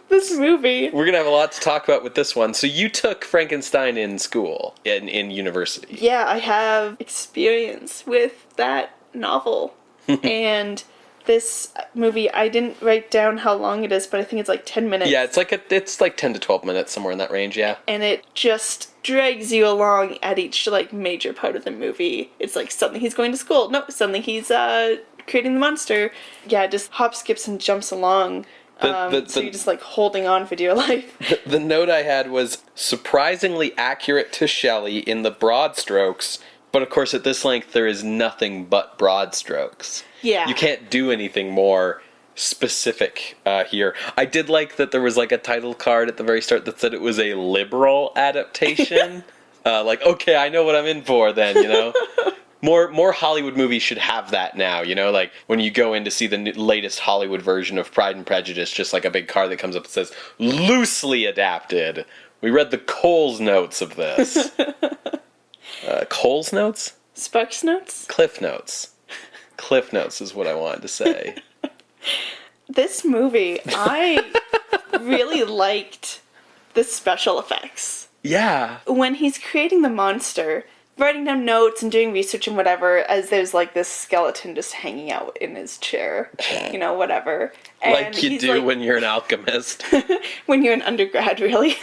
Speaker 1: This movie.
Speaker 2: We're going to have a lot to talk about with this one. So you took Frankenstein in school, in university.
Speaker 1: Yeah, I have experience with that novel. And this movie, I didn't write down how long it is, but I think it's like 10 minutes.
Speaker 2: Yeah, it's like 10 to 12 minutes, somewhere in that range, yeah.
Speaker 1: And it just drags you along at each, like, major part of the movie. It's like suddenly he's going to school. No, suddenly he's creating the monster. Yeah, just hops, skips, and jumps along. So you're just, like, holding on for dear life.
Speaker 2: The note I had was surprisingly accurate to Shelley in the broad strokes, but of course at this length there is nothing but broad strokes.
Speaker 1: Yeah.
Speaker 2: You can't do anything more specific here. I did like that there was, like, a title card at the very start that said it was a liberal adaptation. Like, okay, I know what I'm in for then, you know? More Hollywood movies should have that now, you know? Like, when you go in to see the latest Hollywood version of Pride and Prejudice, just like a big card that comes up that says, loosely adapted. We read the Coles notes of this. Coles notes?
Speaker 1: Sparks notes?
Speaker 2: Cliff notes. Cliff notes is what I wanted to say.
Speaker 1: This movie, I really liked the special effects.
Speaker 2: Yeah.
Speaker 1: When he's creating the monster, writing down notes and doing research and whatever, as there's like this skeleton just hanging out in his chair, whatever. And
Speaker 2: like you do when you're an alchemist.
Speaker 1: when you're an undergrad, really.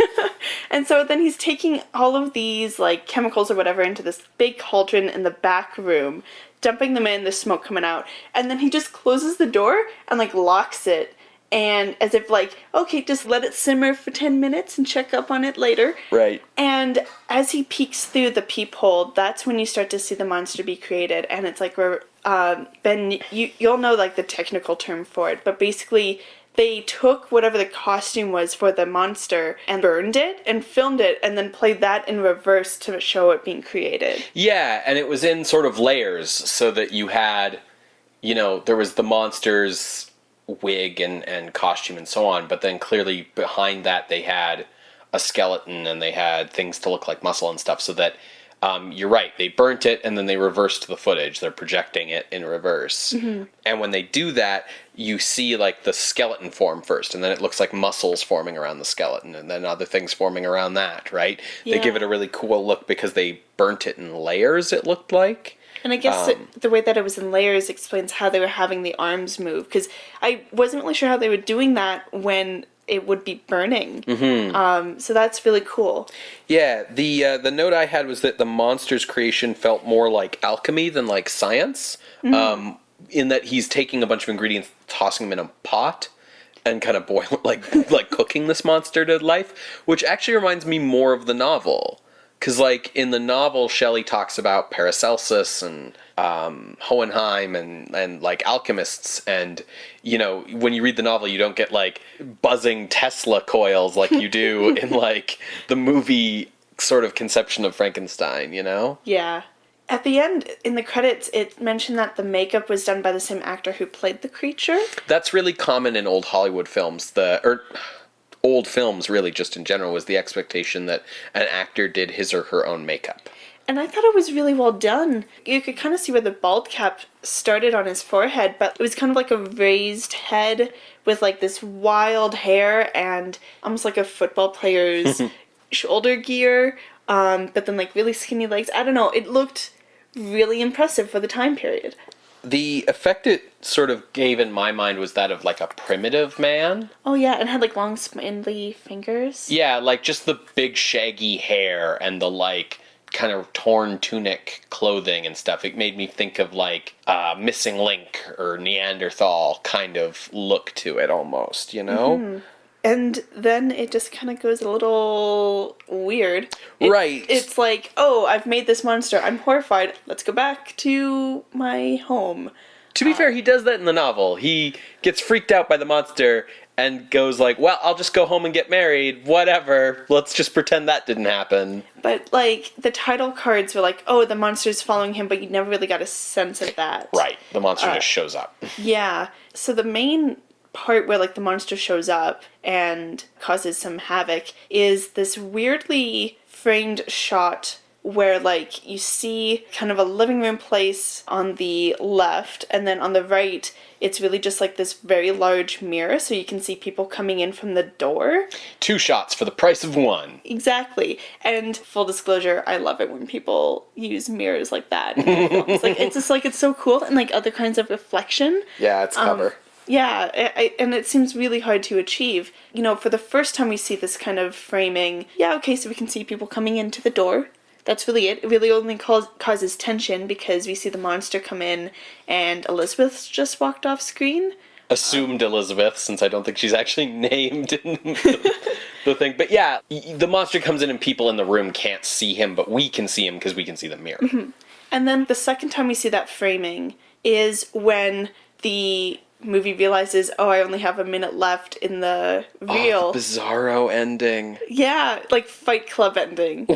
Speaker 1: And so then he's taking all of these like chemicals or whatever into this big cauldron in the back room, dumping them in, there's smoke coming out, and then he just closes the door and like locks it. And as if like, okay, just let it simmer for 10 minutes and check up on it later.
Speaker 2: Right.
Speaker 1: And as he peeks through the peephole, that's when you start to see the monster be created. And it's like, Ben, you'll know like the technical term for it, but basically they took whatever the costume was for the monster and burned it and filmed it and then played that in reverse to show it being created.
Speaker 2: Yeah, and it was in sort of layers so that you had, there was the monster's wig and costume and so on, but then clearly behind that they had a skeleton and they had things to look like muscle and stuff, so that you're right, they burnt it and then they reversed the footage. They're projecting it in reverse. Mm-hmm. And when they do that, you see like the skeleton form first, and then it looks like muscles forming around the skeleton, and then other things forming around that, right? Yeah. They give it a really cool look because they burnt it in layers, it looked like.
Speaker 1: And I guess the way that it was in layers explains how they were having the arms move, because I wasn't really sure how they were doing that when it would be burning. Mm-hmm. So that's really cool.
Speaker 2: Yeah, the note I had was that the monster's creation felt more like alchemy than like science, in that he's taking a bunch of ingredients, tossing them in a pot, and kind of boiling, like cooking this monster to life, which actually reminds me more of the novel. Because, like, in the novel, Shelley talks about Paracelsus and Hohenheim and, like, alchemists. And, when you read the novel, you don't get, like, buzzing Tesla coils like you do in, like, the movie sort of conception of Frankenstein,
Speaker 1: Yeah. At the end, in the credits, it mentioned that the makeup was done by the same actor who played the creature.
Speaker 2: That's really common in old Hollywood films. Old films, really, just in general, was the expectation that an actor did his or her own makeup.
Speaker 1: And I thought it was really well done. You could kind of see where the bald cap started on his forehead, but it was kind of like a raised head with like this wild hair and almost like a football player's shoulder gear, but then like really skinny legs. I don't know, it looked really impressive for the time period.
Speaker 2: The effect it sort of gave in my mind was that of like a primitive man.
Speaker 1: Oh yeah, and had like long spindly fingers.
Speaker 2: Yeah, like just the big shaggy hair and the like kind of torn tunic clothing and stuff. It made me think of like Missing Link or Neanderthal kind of look to it almost,
Speaker 1: Mm-hmm. And then it just kind of goes a little weird.
Speaker 2: Right.
Speaker 1: It's like, oh, I've made this monster. I'm horrified. Let's go back to my home.
Speaker 2: To be fair, he does that in the novel. He gets freaked out by the monster and goes like, well, I'll just go home and get married. Whatever. Let's just pretend that didn't happen.
Speaker 1: But, like, the title cards were like, oh, the monster's following him, but you never really got a sense of that.
Speaker 2: Right. The monster just shows up.
Speaker 1: Yeah. So the main part where like the monster shows up and causes some havoc is this weirdly framed shot where like you see kind of a living room place on the left, and then on the right it's really just like this very large mirror, so you can see people coming in from the door. 2
Speaker 2: shots for the price of 1.
Speaker 1: Exactly. And full disclosure, I love it when people use mirrors like that in films. Like it's just like it's so cool, and like other kinds of reflection.
Speaker 2: Yeah, it's clever.
Speaker 1: Yeah, and it seems really hard to achieve. For the first time we see this kind of framing, so we can see people coming into the door. That's really it. It really only causes tension because we see the monster come in and Elizabeth's just walked off screen.
Speaker 2: Assumed Elizabeth, since I don't think she's actually named in the thing. But yeah, the monster comes in and people in the room can't see him, but we can see him because we can see the mirror.
Speaker 1: Mm-hmm. And then the second time we see that framing is when the movie realizes, oh, I only have a minute left in the reel.
Speaker 2: Oh, the bizarro ending.
Speaker 1: Yeah, like Fight Club ending.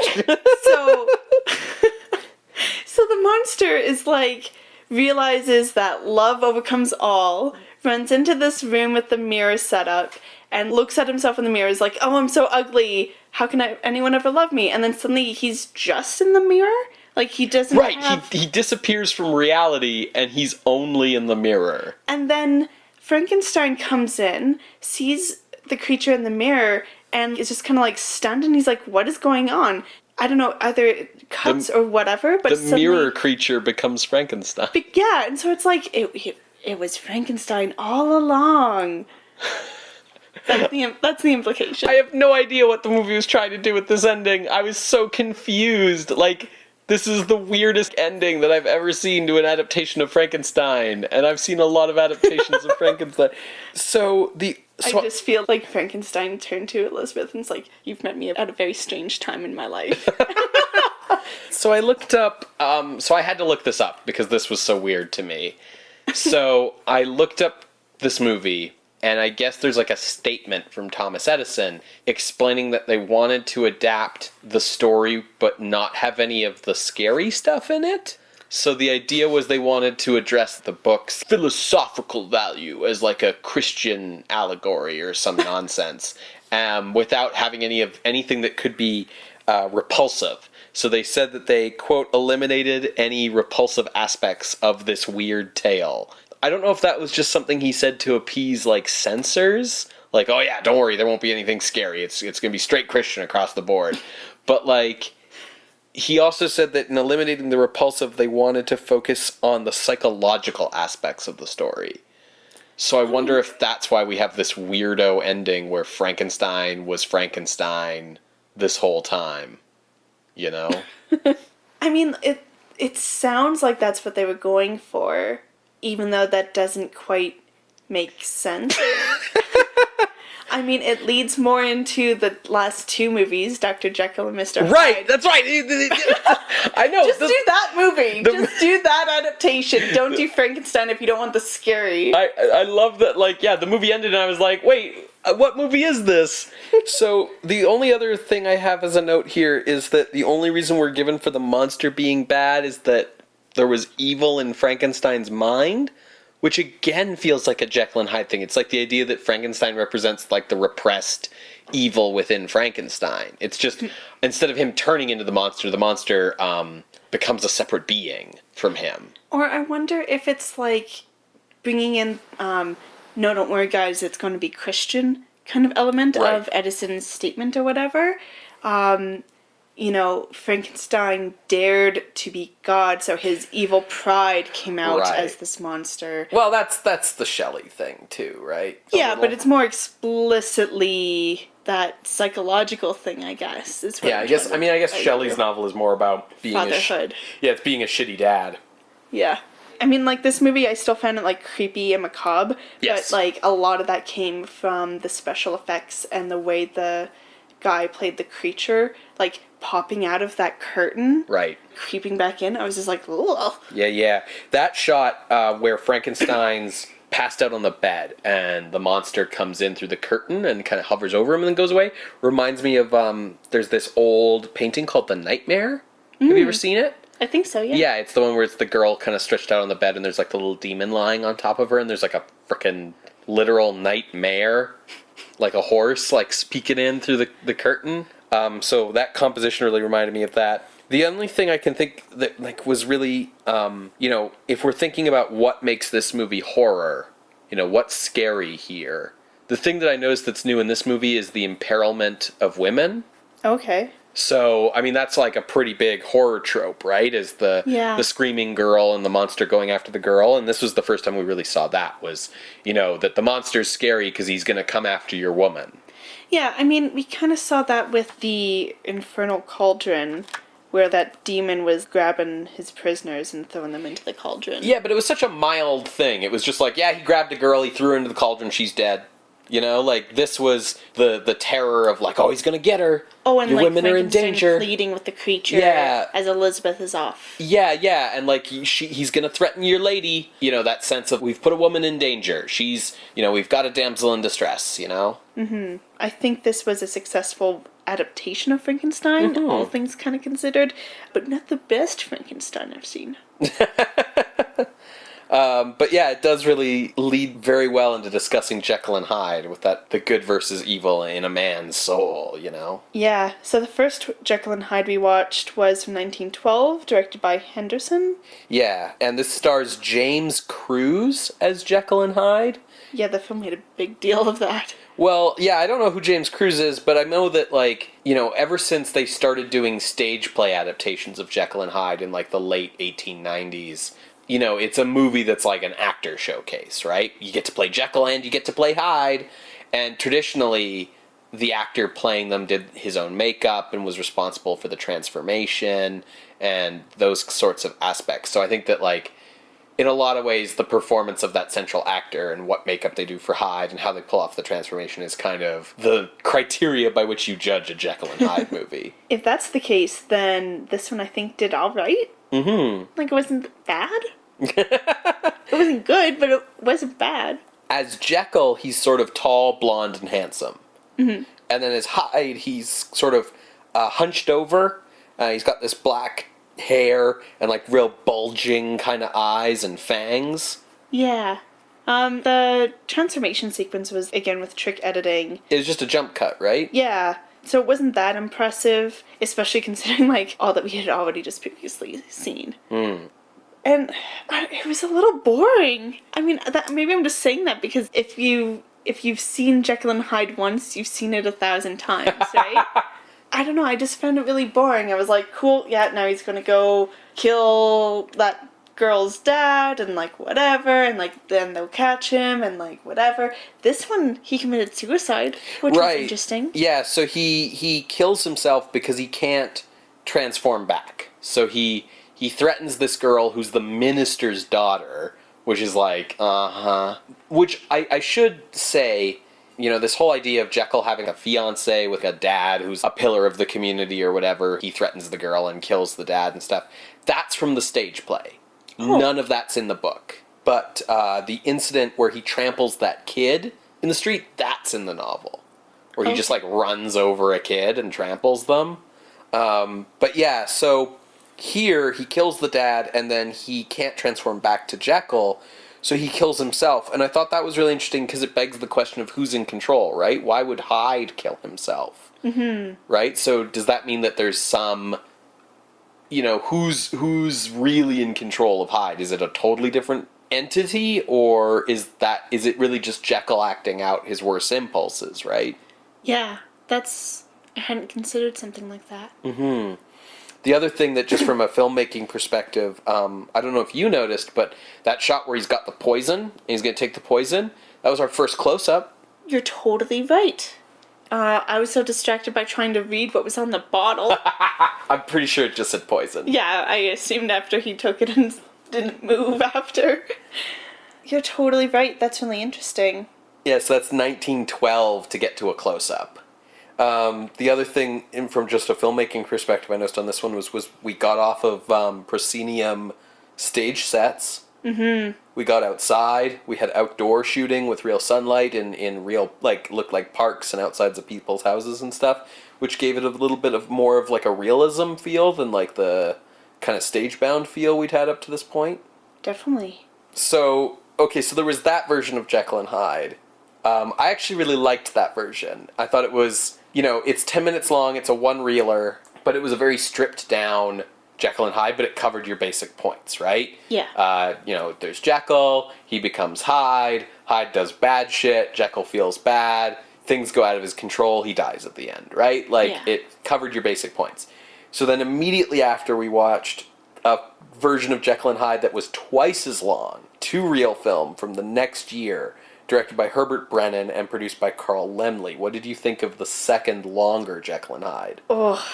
Speaker 1: So the monster is like, realizes that love overcomes all, runs into this room with the mirror set up, and looks at himself in the mirror, is like, oh, I'm so ugly. How can anyone ever love me? And then suddenly he's just in the mirror? Like, he doesn't have...
Speaker 2: he disappears from reality, and he's only in the mirror.
Speaker 1: And then Frankenstein comes in, sees the creature in the mirror, and is just kind of, like, stunned, and he's like, what is going on? I don't know, either cuts or whatever, but
Speaker 2: the
Speaker 1: suddenly,
Speaker 2: mirror creature becomes Frankenstein.
Speaker 1: Yeah, and so it's like, it was Frankenstein all along. That's the implication.
Speaker 2: I have no idea what the movie was trying to do with this ending. I was so confused. Like, this is the weirdest ending that I've ever seen to an adaptation of Frankenstein, and I've seen a lot of adaptations of Frankenstein.
Speaker 1: I just feel like Frankenstein turned to Elizabeth and it's like, you've met me at a very strange time in my life.
Speaker 2: So I looked up, so I had to look this up because this was so weird to me. So I looked up this movie, and I guess there's like a statement from Thomas Edison explaining that they wanted to adapt the story but not have any of the scary stuff in it. So the idea was they wanted to address the book's philosophical value as like a Christian allegory or some nonsense, without having anything that could be repulsive. So they said that they, quote, eliminated any repulsive aspects of this weird tale. I don't know if that was just something he said to appease, like, censors. Like, oh yeah, don't worry, there won't be anything scary. It's going to be straight Christian across the board. But, like, he also said that in eliminating the repulsive, they wanted to focus on the psychological aspects of the story. So I wonder if that's why we have this weirdo ending where Frankenstein was Frankenstein this whole time. You know?
Speaker 1: I mean, it sounds like that's what they were going for, even though that doesn't quite make sense. I mean, it leads more into the last two movies, Dr. Jekyll and Mr. Hyde.
Speaker 2: Right, that's right. I know.
Speaker 1: Just do that movie. Just do that adaptation. Don't do Frankenstein if you don't want the scary.
Speaker 2: I love that, like, yeah, the movie ended and I was like, wait, what movie is this? So the only other thing I have as a note here is that the only reason we're given for the monster being bad is that there was evil in Frankenstein's mind, which again feels like a Jekyll and Hyde thing. It's like the idea that Frankenstein represents like the repressed evil within Frankenstein. It's just, instead of him turning into the monster becomes a separate being from him.
Speaker 1: Or I wonder if it's like bringing in, no, don't worry guys, it's going to be Christian kind of element of Edison's statement or whatever. You know, Frankenstein dared to be God, so his evil pride came out as this monster.
Speaker 2: Well, that's the Shelley thing too, right?
Speaker 1: But it's more explicitly that psychological thing, I guess. Is what
Speaker 2: I guess Shelley's novel is more about being
Speaker 1: fatherhood.
Speaker 2: It's being a shitty dad.
Speaker 1: Yeah. I mean, like, this movie, I still found it, like, creepy and macabre.
Speaker 2: Yes.
Speaker 1: But, like, a lot of that came from the special effects and the way the guy played the creature, like, popping out of that curtain.
Speaker 2: Right.
Speaker 1: Creeping back in. I was just like, ugh.
Speaker 2: Yeah. That shot where Frankenstein's passed out on the bed and the monster comes in through the curtain and kind of hovers over him and then goes away reminds me of, there's this old painting called The Nightmare. Have you ever seen it?
Speaker 1: I think so, yeah.
Speaker 2: Yeah, it's the one where it's the girl kind of stretched out on the bed and there's like the little demon lying on top of her and there's like a frickin' literal nightmare, like a horse, like peeking in through the curtain. So that composition really reminded me of that. The only thing I can think that like was really, if we're thinking about what makes this movie horror, what's scary here, the thing that I noticed that's new in this movie is the imperilment of women.
Speaker 1: Okay.
Speaker 2: So, I mean, that's like a pretty big horror trope, right? Is the screaming girl and the monster going after the girl. And this was the first time we really saw that was, that the monster's scary because he's going to come after your woman.
Speaker 1: Yeah, I mean, we kind of saw that with the Infernal Cauldron, where that demon was grabbing his prisoners and throwing them into the cauldron.
Speaker 2: Yeah, but it was such a mild thing. It was just like, yeah, he grabbed a girl, he threw her into the cauldron, she's dead. Like, this was the terror of, like, oh, he's gonna get her.
Speaker 1: Oh, and,
Speaker 2: your
Speaker 1: like,
Speaker 2: women are in danger.
Speaker 1: Pleading with the creature as Elizabeth is off.
Speaker 2: Yeah, and, like, he's gonna threaten your lady. That sense of, we've put a woman in danger. She's, we've got a damsel in distress,
Speaker 1: Mm-hmm. I think this was a successful adaptation of Frankenstein, all things kind of considered, but not the best Frankenstein I've seen.
Speaker 2: But yeah, it does really lead very well into discussing Jekyll and Hyde with the good versus evil in a man's soul,
Speaker 1: Yeah, so the first Jekyll and Hyde we watched was from 1912, directed by Henderson.
Speaker 2: Yeah, and this stars James Cruz as Jekyll and Hyde.
Speaker 1: Yeah, the film made a big deal of that.
Speaker 2: Well, yeah, I don't know who James Cruz is, but I know that, like, you know, ever since they started doing stage play adaptations of Jekyll and Hyde in, like, the late 1890s, you know, it's a movie that's like an actor showcase, right? You get to play Jekyll and you get to play Hyde, and traditionally, the actor playing them did his own makeup and was responsible for the transformation and those sorts of aspects. So I think that, like, in a lot of ways, the performance of that central actor and what makeup they do for Hyde and how they pull off the transformation is kind of the criteria by which you judge a Jekyll and Hyde movie.
Speaker 1: If that's the case, then this one I think did all right. Mm-hmm. Like, it wasn't bad. It wasn't good, but it wasn't bad.
Speaker 2: As Jekyll, he's sort of tall, blonde, and handsome. Mm-hmm. And then as Hyde, he's sort of hunched over. He's got this black hair and, like, real bulging kind of eyes and fangs.
Speaker 1: Yeah. The transformation sequence was, again, with trick editing.
Speaker 2: It was just a jump cut, right?
Speaker 1: Yeah. So it wasn't that impressive, especially considering, like, all that we had already just previously seen. Mm. And it was a little boring. I mean, maybe I'm just saying that because if you've seen Jekyll and Hyde once, you've seen it 1,000 times, right? I don't know, I just found it really boring. I was like, cool, yeah, now he's gonna go kill that girl's dad, and, like, whatever, and, like, then they'll catch him, and, like, whatever. This one, he committed suicide, which was interesting.
Speaker 2: Yeah, so he kills himself because he can't transform back. So he threatens this girl who's the minister's daughter, which is like, Which I should say, you know, this whole idea of Jekyll having a fiancé with a dad who's a pillar of the community or whatever, he threatens the girl and kills the dad and stuff, that's from the stage play. Oh. None of that's in the book. But the incident where he tramples that kid in the street, that's in the novel. Where he just, like, runs over a kid and tramples them. But yeah, so here he kills the dad and then he can't transform back to Jekyll, so he kills himself. And I thought that was really interesting because it begs the question of who's in control, right? Why would Hyde kill himself? Mm-hmm. Right? So does that mean that there's some, you know, who's really in control of Hyde? Is it a totally different entity, or is it really just Jekyll acting out his worst impulses, right?
Speaker 1: Yeah, I hadn't considered something like that. Mm-hmm.
Speaker 2: The other thing that, just from a filmmaking perspective, I don't know if you noticed, but that shot where he's got the poison, and he's going to take the poison, that was our first close-up.
Speaker 1: You're totally right. I was so distracted by trying to read what was on the bottle.
Speaker 2: I'm pretty sure it just said poison.
Speaker 1: Yeah, I assumed after he took it and didn't move after. You're totally right. That's really interesting.
Speaker 2: Yeah, so that's 1912 to get to a close-up. The other thing, from just a filmmaking perspective, I noticed on this one was we got off of proscenium stage sets. Mm-hmm. We got outside. We had outdoor shooting with real sunlight in real, like, looked like parks and outsides of people's houses and stuff, which gave it a little bit of more of, like, a realism feel than, like, the kind of stage-bound feel we'd had up to this point.
Speaker 1: Definitely.
Speaker 2: So, okay, so there was that version of Jekyll and Hyde. I actually really liked that version. I thought it was, you know, it's 10 minutes long, it's a one-reeler, but it was a very stripped-down Jekyll and Hyde, but it covered your basic points, right?
Speaker 1: Yeah.
Speaker 2: You know, there's Jekyll, he becomes Hyde, Hyde does bad shit, Jekyll feels bad, things go out of his control, he dies at the end, right? Like, yeah. It covered your basic points. So then immediately after, we watched a version of Jekyll and Hyde that was twice as long, 2-reel film from the next year, directed by Herbert Brenon and produced by Carl Laemmle. What did you think of the second, longer Jekyll and Hyde?
Speaker 1: Oh,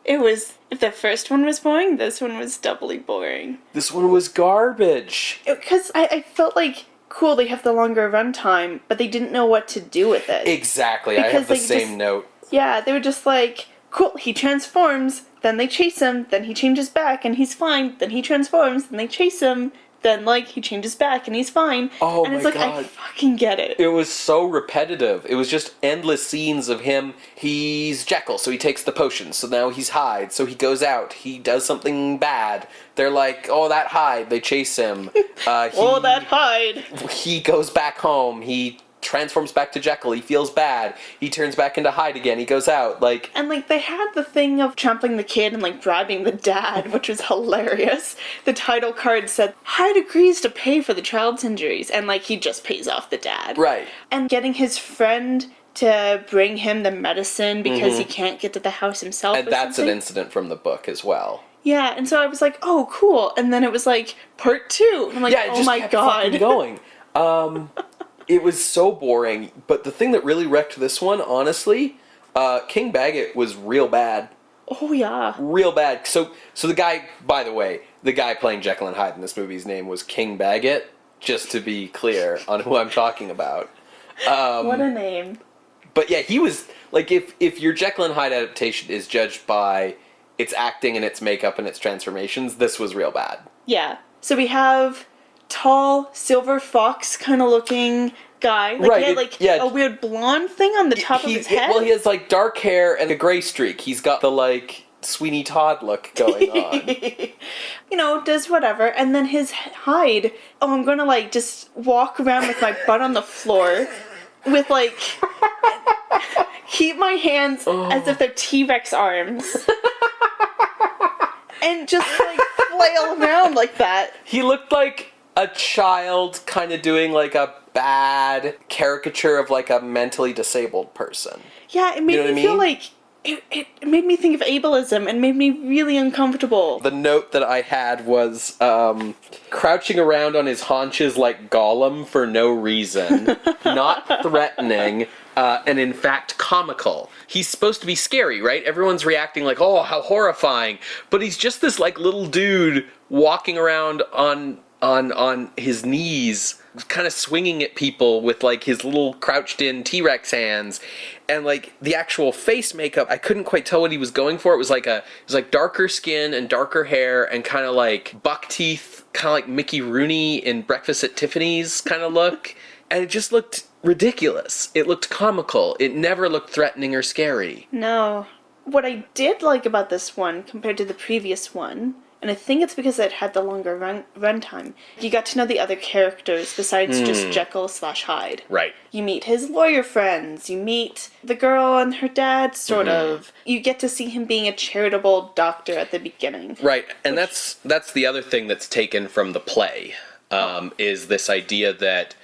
Speaker 1: it was... If the first one was boring, this one was doubly boring.
Speaker 2: This one was garbage.
Speaker 1: Because I felt like, cool, they have the longer runtime, but they didn't know what to do with it.
Speaker 2: Exactly, because I have the same note.
Speaker 1: Yeah, they were just like, cool, he transforms, then they chase him, then he changes back and he's fine, then he transforms, then they chase him, then, like, he changes back and he's fine.
Speaker 2: Oh,
Speaker 1: and it's
Speaker 2: my
Speaker 1: like,
Speaker 2: God.
Speaker 1: I fucking get it.
Speaker 2: It was so repetitive. It was just endless scenes of him. He's Jekyll, so he takes the potion. So now he's Hyde. So he goes out. He does something bad. They're like, oh, that Hyde. They chase him.
Speaker 1: Oh, that Hyde.
Speaker 2: He goes back home. He transforms back to Jekyll. He feels bad. He turns back into Hyde again. He goes out. Like,
Speaker 1: and, like, they had the thing of trampling the kid and, like, bribing the dad, which was hilarious. The title card said, Hyde agrees to pay for the child's injuries, and, like, he just pays off the dad.
Speaker 2: Right.
Speaker 1: And getting his friend to bring him the medicine because he can't get to the house himself.
Speaker 2: And that's an incident from the book as well.
Speaker 1: Yeah, and so I was like, oh, cool. And then it was like, part 2. And I'm like,
Speaker 2: Yeah, it
Speaker 1: oh
Speaker 2: just
Speaker 1: my
Speaker 2: kept
Speaker 1: god.
Speaker 2: fucking going. It was so boring, but the thing that really wrecked this one, honestly, King Baggot was real bad.
Speaker 1: Oh, yeah.
Speaker 2: Real bad. So the guy, by the way, the guy playing Jekyll and Hyde in this movie's name was King Baggot, just to be clear on who I'm talking about.
Speaker 1: What a name.
Speaker 2: But yeah, he was, like, if your Jekyll and Hyde adaptation is judged by its acting and its makeup and its transformations, this was real bad.
Speaker 1: Yeah. So we have tall, silver fox kind of looking guy. Like,
Speaker 2: right,
Speaker 1: he had, a weird blonde thing on the top of his head.
Speaker 2: Well, he has, like, dark hair and a gray streak. He's got the, like, Sweeney Todd look going on.
Speaker 1: Does whatever. And then his Hyde, I'm gonna, like, just walk around with my butt on the floor with, like, keep my hands as if they're T-Rex arms. And just, like, flail around like that.
Speaker 2: He looked like a child kind of doing, like, a bad caricature of, like, a mentally disabled person.
Speaker 1: Yeah, it made me feel like... It made me think of ableism and made me really uncomfortable.
Speaker 2: The note that I had was crouching around on his haunches like Gollum for no reason, not threatening, and in fact comical. He's supposed to be scary, right? Everyone's reacting like, oh, how horrifying. But he's just this, like, little dude walking around on his knees, kind of swinging at people with, like, his little crouched in T-Rex hands. And, like, the actual face makeup, I couldn't quite tell what he was going for. It was like darker skin and darker hair and kind of like buck teeth, kind of like Mickey Rooney in Breakfast at Tiffany's kind of look. And it just looked ridiculous. It looked comical. It never looked threatening or scary.
Speaker 1: No. What I did like about this one compared to the previous one, and I think it's because it had the longer runtime, you got to know the other characters besides just Jekyll/Hyde.
Speaker 2: Right.
Speaker 1: You meet his lawyer friends, you meet the girl and her dad, sort of. You get to see him being a charitable doctor at the beginning.
Speaker 2: Right, and that's the other thing that's taken from the play, is this idea that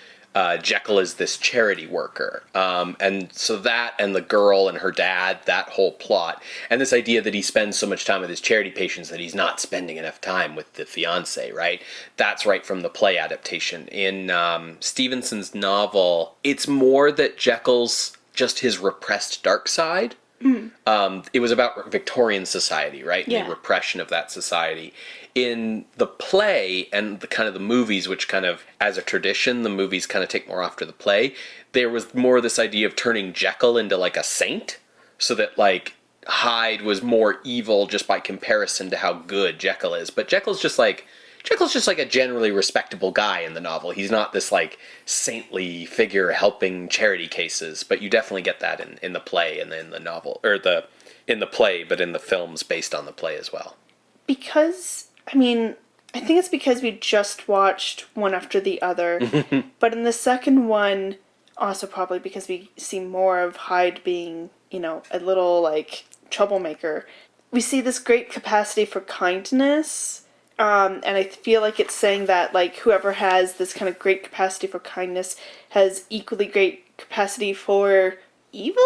Speaker 2: Jekyll is this charity worker. And so that and the girl and her dad, that whole plot, and this idea that he spends so much time with his charity patients that he's not spending enough time with the fiancée, right? That's right from the play adaptation. In Stevenson's novel, it's more that Jekyll's just his repressed dark side. It was about Victorian society, right? And the repression of that society. In the play and the kind of the movies, which kind of, as a tradition, the movies kind of take more after the play, there was more this idea of turning Jekyll into, like, a saint, so that, like, Hyde was more evil just by comparison to how good Jekyll is. But Jekyll's just like a generally respectable guy in the novel. He's not this, like, saintly figure helping charity cases, but you definitely get that in the play and in the novel, or in the play, but in the films based on the play as well.
Speaker 1: Because, I mean, I think it's because we just watched one after the other, but in the second one, also probably because we see more of Hyde being, a little, like, troublemaker, we see this great capacity for kindness. And I feel like it's saying that, like, whoever has this kind of great capacity for kindness has equally great capacity for evil?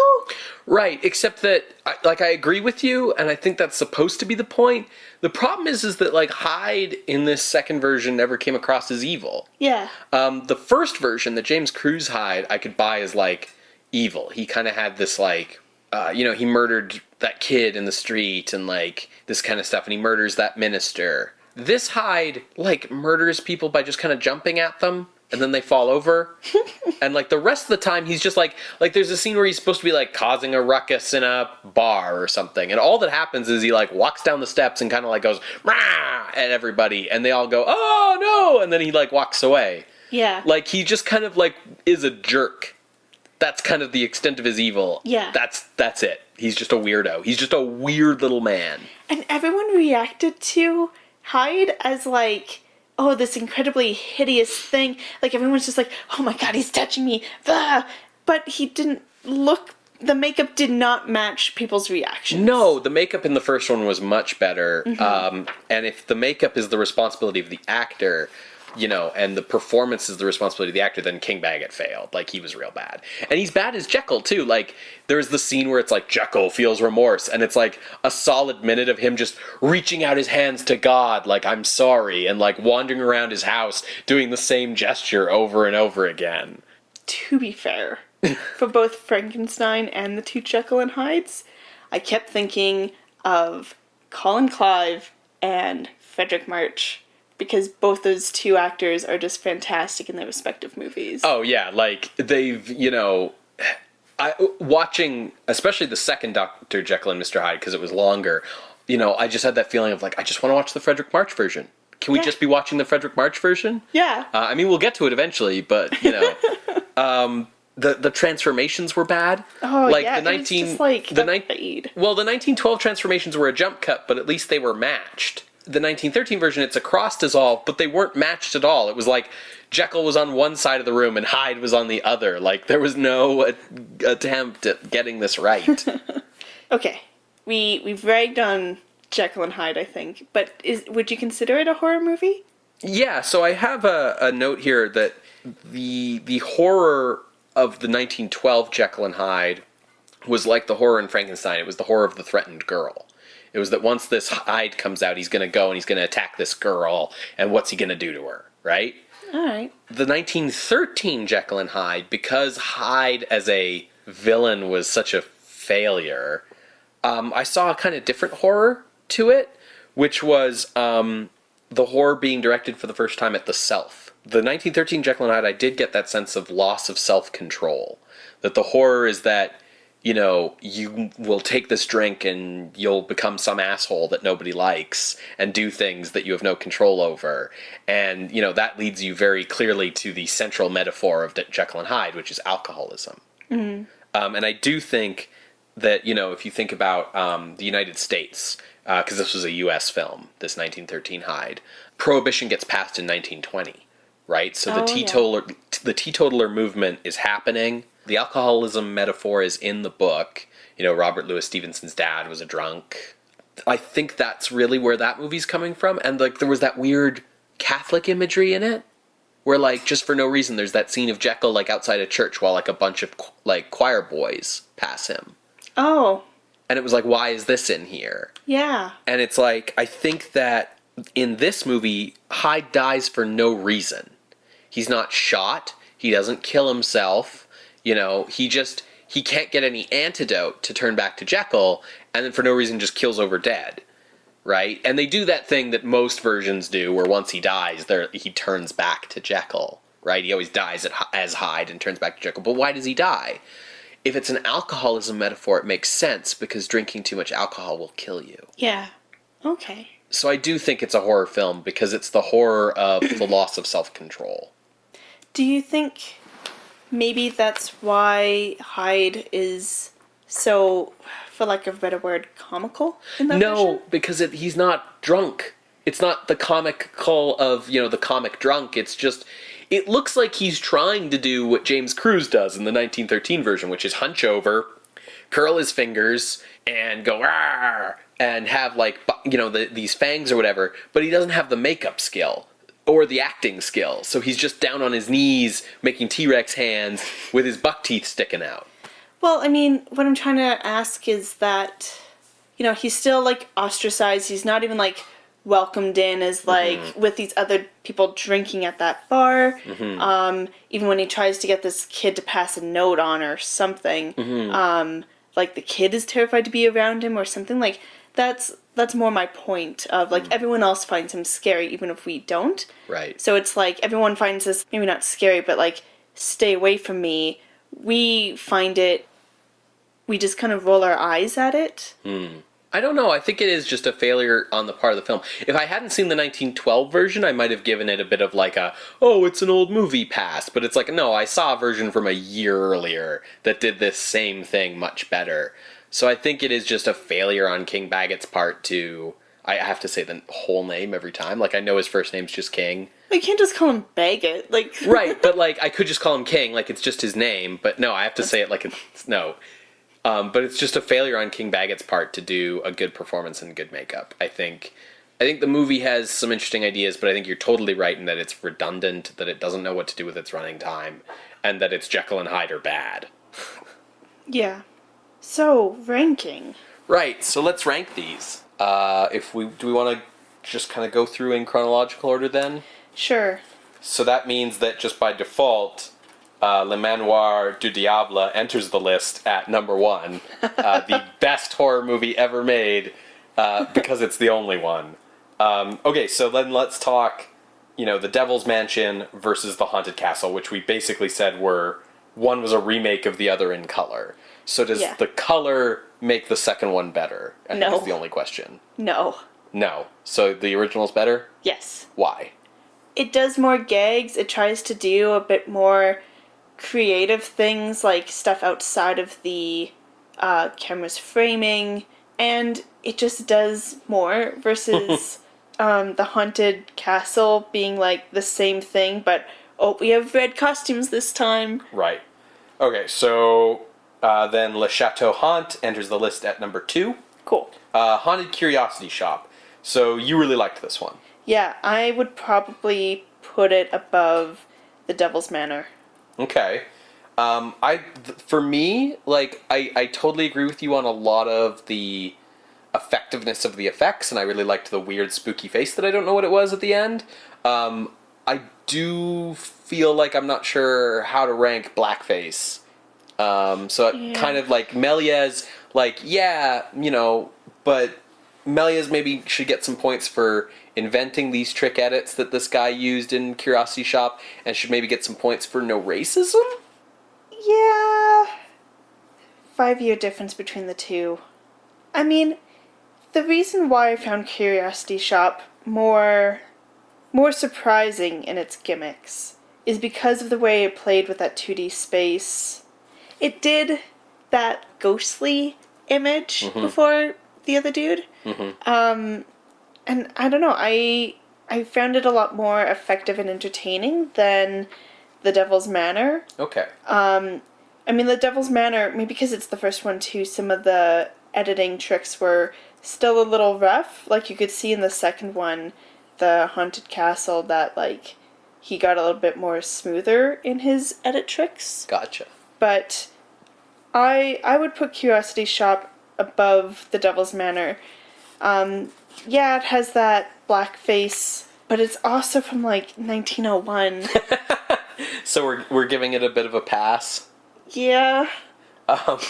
Speaker 2: Right, except that, I agree with you, and I think that's supposed to be the point. The problem is that, like, Hyde in this second version never came across as evil.
Speaker 1: Yeah.
Speaker 2: The first version, the James Cruise Hyde, I could buy as, like, evil. He kind of had this, like, he murdered that kid in the street and, like, this kind of stuff, and he murders that minister. This Hyde, like, murders people by just kind of jumping at them, and then they fall over. And, like, the rest of the time, he's just, like, there's a scene where he's supposed to be, like, causing a ruckus in a bar or something. And all that happens is he, like, walks down the steps and kind of, like, goes, rah, at everybody. And they all go, oh, no! And then he, like, walks away.
Speaker 1: Yeah.
Speaker 2: Like, he just kind of, like, is a jerk. That's kind of the extent of his evil.
Speaker 1: Yeah.
Speaker 2: That's it. He's just a weirdo. He's just a weird little man.
Speaker 1: And everyone reacted to Hyde as, like, oh, this incredibly hideous thing. Like, everyone's just like, oh my god, he's touching me. Blah! But he didn't look... The makeup did not match people's reactions.
Speaker 2: No, the makeup in the first one was much better. And if the makeup is the responsibility of the actor, and the performance is the responsibility of the actor, then King Baggot failed. Like, he was real bad. And he's bad as Jekyll, too. Like, there's the scene where it's like, Jekyll feels remorse, and it's like a solid minute of him just reaching out his hands to God, like, I'm sorry, and like wandering around his house doing the same gesture over and over again.
Speaker 1: To be fair, for both Frankenstein and the two Jekyll and Hydes, I kept thinking of Colin Clive and Frederick March, because both those two actors are just fantastic in their respective movies.
Speaker 2: Oh, yeah, like, they've, watching, especially the second Dr. Jekyll and Mr. Hyde, because it was longer, I just had that feeling of, like, I just want to watch the Frederick March version. Can we just be watching the Frederick March version?
Speaker 1: Yeah.
Speaker 2: I mean, we'll get to it eventually, but, the transformations were bad.
Speaker 1: Oh, like, yeah, it was just like
Speaker 2: the 1912 transformations were a jump cut, but at least they were matched. The 1913 version, it's a cross dissolve, but they weren't matched at all. It was like Jekyll was on one side of the room and Hyde was on the other. Like, there was no attempt at getting this right.
Speaker 1: Okay, we've ragged on Jekyll and Hyde, I think, but would you consider it a horror movie?
Speaker 2: Yeah, so I have a note here that the horror of the 1912 Jekyll and Hyde was like the horror in Frankenstein. It was the horror of the threatened girl. It was that once this Hyde comes out, he's going to go and he's going to attack this girl, and what's he going to do to her, right?
Speaker 1: All right.
Speaker 2: The 1913 Jekyll and Hyde, because Hyde as a villain was such a failure, I saw a kind of different horror to it, which was the horror being directed for the first time at the self. The 1913 Jekyll and Hyde, I did get that sense of loss of self-control. That the horror is that, you will take this drink and you'll become some asshole that nobody likes and do things that you have no control over. And, that leads you very clearly to the central metaphor of Jekyll and Hyde, which is alcoholism. Mm-hmm. And I do think that, if you think about the United States, because this was a U.S. film, this 1913 Hyde, Prohibition gets passed in 1920, right? So the teetotaler movement is happening. The alcoholism metaphor is in the book. Robert Louis Stevenson's dad was a drunk. I think that's really where that movie's coming from. And, like, there was that weird Catholic imagery in it, where, like, just for no reason, there's that scene of Jekyll, like, outside a church while, like, a bunch of, like, choir boys pass him.
Speaker 1: Oh.
Speaker 2: And it was like, why is this in here?
Speaker 1: Yeah.
Speaker 2: And it's like, I think that in this movie, Hyde dies for no reason. He's not shot. He doesn't kill himself. He can't get any antidote to turn back to Jekyll, and then for no reason just kills over dead, right? And they do that thing that most versions do, where once he dies, he turns back to Jekyll, right? He always dies as Hyde and turns back to Jekyll. But why does he die? If it's an alcoholism metaphor, it makes sense, because drinking too much alcohol will kill you.
Speaker 1: Yeah. Okay.
Speaker 2: So I do think it's a horror film, because it's the horror of the loss of self-control.
Speaker 1: Do you think maybe that's why Hyde is so, for lack of a better word, comical in that version?
Speaker 2: Because he's not drunk. It's not the comical of, the comic drunk. It's just, it looks like he's trying to do what James Cruise does in the 1913 version, which is hunch over, curl his fingers, and go, "Rawr," and have, like, these fangs or whatever, but he doesn't have the makeup skill or the acting skill. So he's just down on his knees making T-Rex hands with his buck teeth sticking out.
Speaker 1: Well, I mean, what I'm trying to ask is that, he's still, like, ostracized. He's not even, like, welcomed in as, like, with these other people drinking at that bar. Mm-hmm. Even when he tries to get this kid to pass a note on or something, like, the kid is terrified to be around him or something. Like, that's more my point of, like, everyone else finds him scary, even if we don't.
Speaker 2: Right.
Speaker 1: So it's like, everyone finds this, maybe not scary, but, like, stay away from me. We find it, we just kind of roll our eyes at it.
Speaker 2: I don't know. I think it is just a failure on the part of the film. If I hadn't seen the 1912 version, I might have given it a bit of, like, it's an old movie pass. But it's like, no, I saw a version from a year earlier that did this same thing much better. So I think it is just a failure on King Baggot's part to, I have to say the whole name every time. Like, I know his first name's just King.
Speaker 1: You can't just call him Baggett. Like
Speaker 2: Right, but, like, I could just call him King, like, it's just his name. But no, I have to say it like it's... No. But it's just a failure on King Baggett's part to do a good performance and good makeup. I think the movie has some interesting ideas, but I think you're totally right in that it's redundant, that it doesn't know what to do with its running time, and that it's Jekyll and Hyde are bad.
Speaker 1: Yeah. So, ranking.
Speaker 2: Right, so let's rank these. Do we want to just kind of go through in chronological order then?
Speaker 1: Sure.
Speaker 2: So that means that just by default, Le Manoir du Diable enters the list at number 1. The best horror movie ever made, because it's the only one. Okay, so then let's talk, The Devil's Mansion versus The Haunted Castle, which we basically said one was a remake of the other in color. So does the color make the second one better? I think is the only question.
Speaker 1: No.
Speaker 2: No. So the original's better?
Speaker 1: Yes.
Speaker 2: Why?
Speaker 1: It does more gags. It tries to do a bit more creative things, like stuff outside of the camera's framing, and it just does more versus the Haunted Castle being like the same thing, but we have red costumes this time.
Speaker 2: Right. Okay, so then Le Chateau Hante enters the list at number 2.
Speaker 1: Cool.
Speaker 2: Haunted Curiosity Shop. So you really liked this one.
Speaker 1: Yeah, I would probably put it above The Devil's Manor.
Speaker 2: Okay. For me, like, I totally agree with you on a lot of the effectiveness of the effects, and I really liked the weird spooky face that I don't know what it was at the end. I do feel like I'm not sure how to rank blackface. So it kind of like Melies, like, but Melies maybe should get some points for inventing these trick edits that this guy used in Curiosity Shop, and should maybe get some points for no racism?
Speaker 1: Yeah. 5-year difference between the two. I mean, the reason why I found Curiosity Shop more surprising in its gimmicks is because of the way it played with that 2D space. It did that ghostly image before the other dude. And I don't know, I found it a lot more effective and entertaining than The Devil's Manor.
Speaker 2: Okay.
Speaker 1: I mean, The Devil's Manor, maybe because it's the first one too, some of the editing tricks were still a little rough. Like, you could see in the second one, the Haunted Castle, that, like, he got a little bit more smoother in his edit tricks.
Speaker 2: Gotcha.
Speaker 1: But I would put Curiosity Shop above The Devil's Manor. Yeah, it has that blackface, but it's also from, like, 1901.
Speaker 2: So we're giving it a bit of a pass?
Speaker 1: Yeah.
Speaker 2: All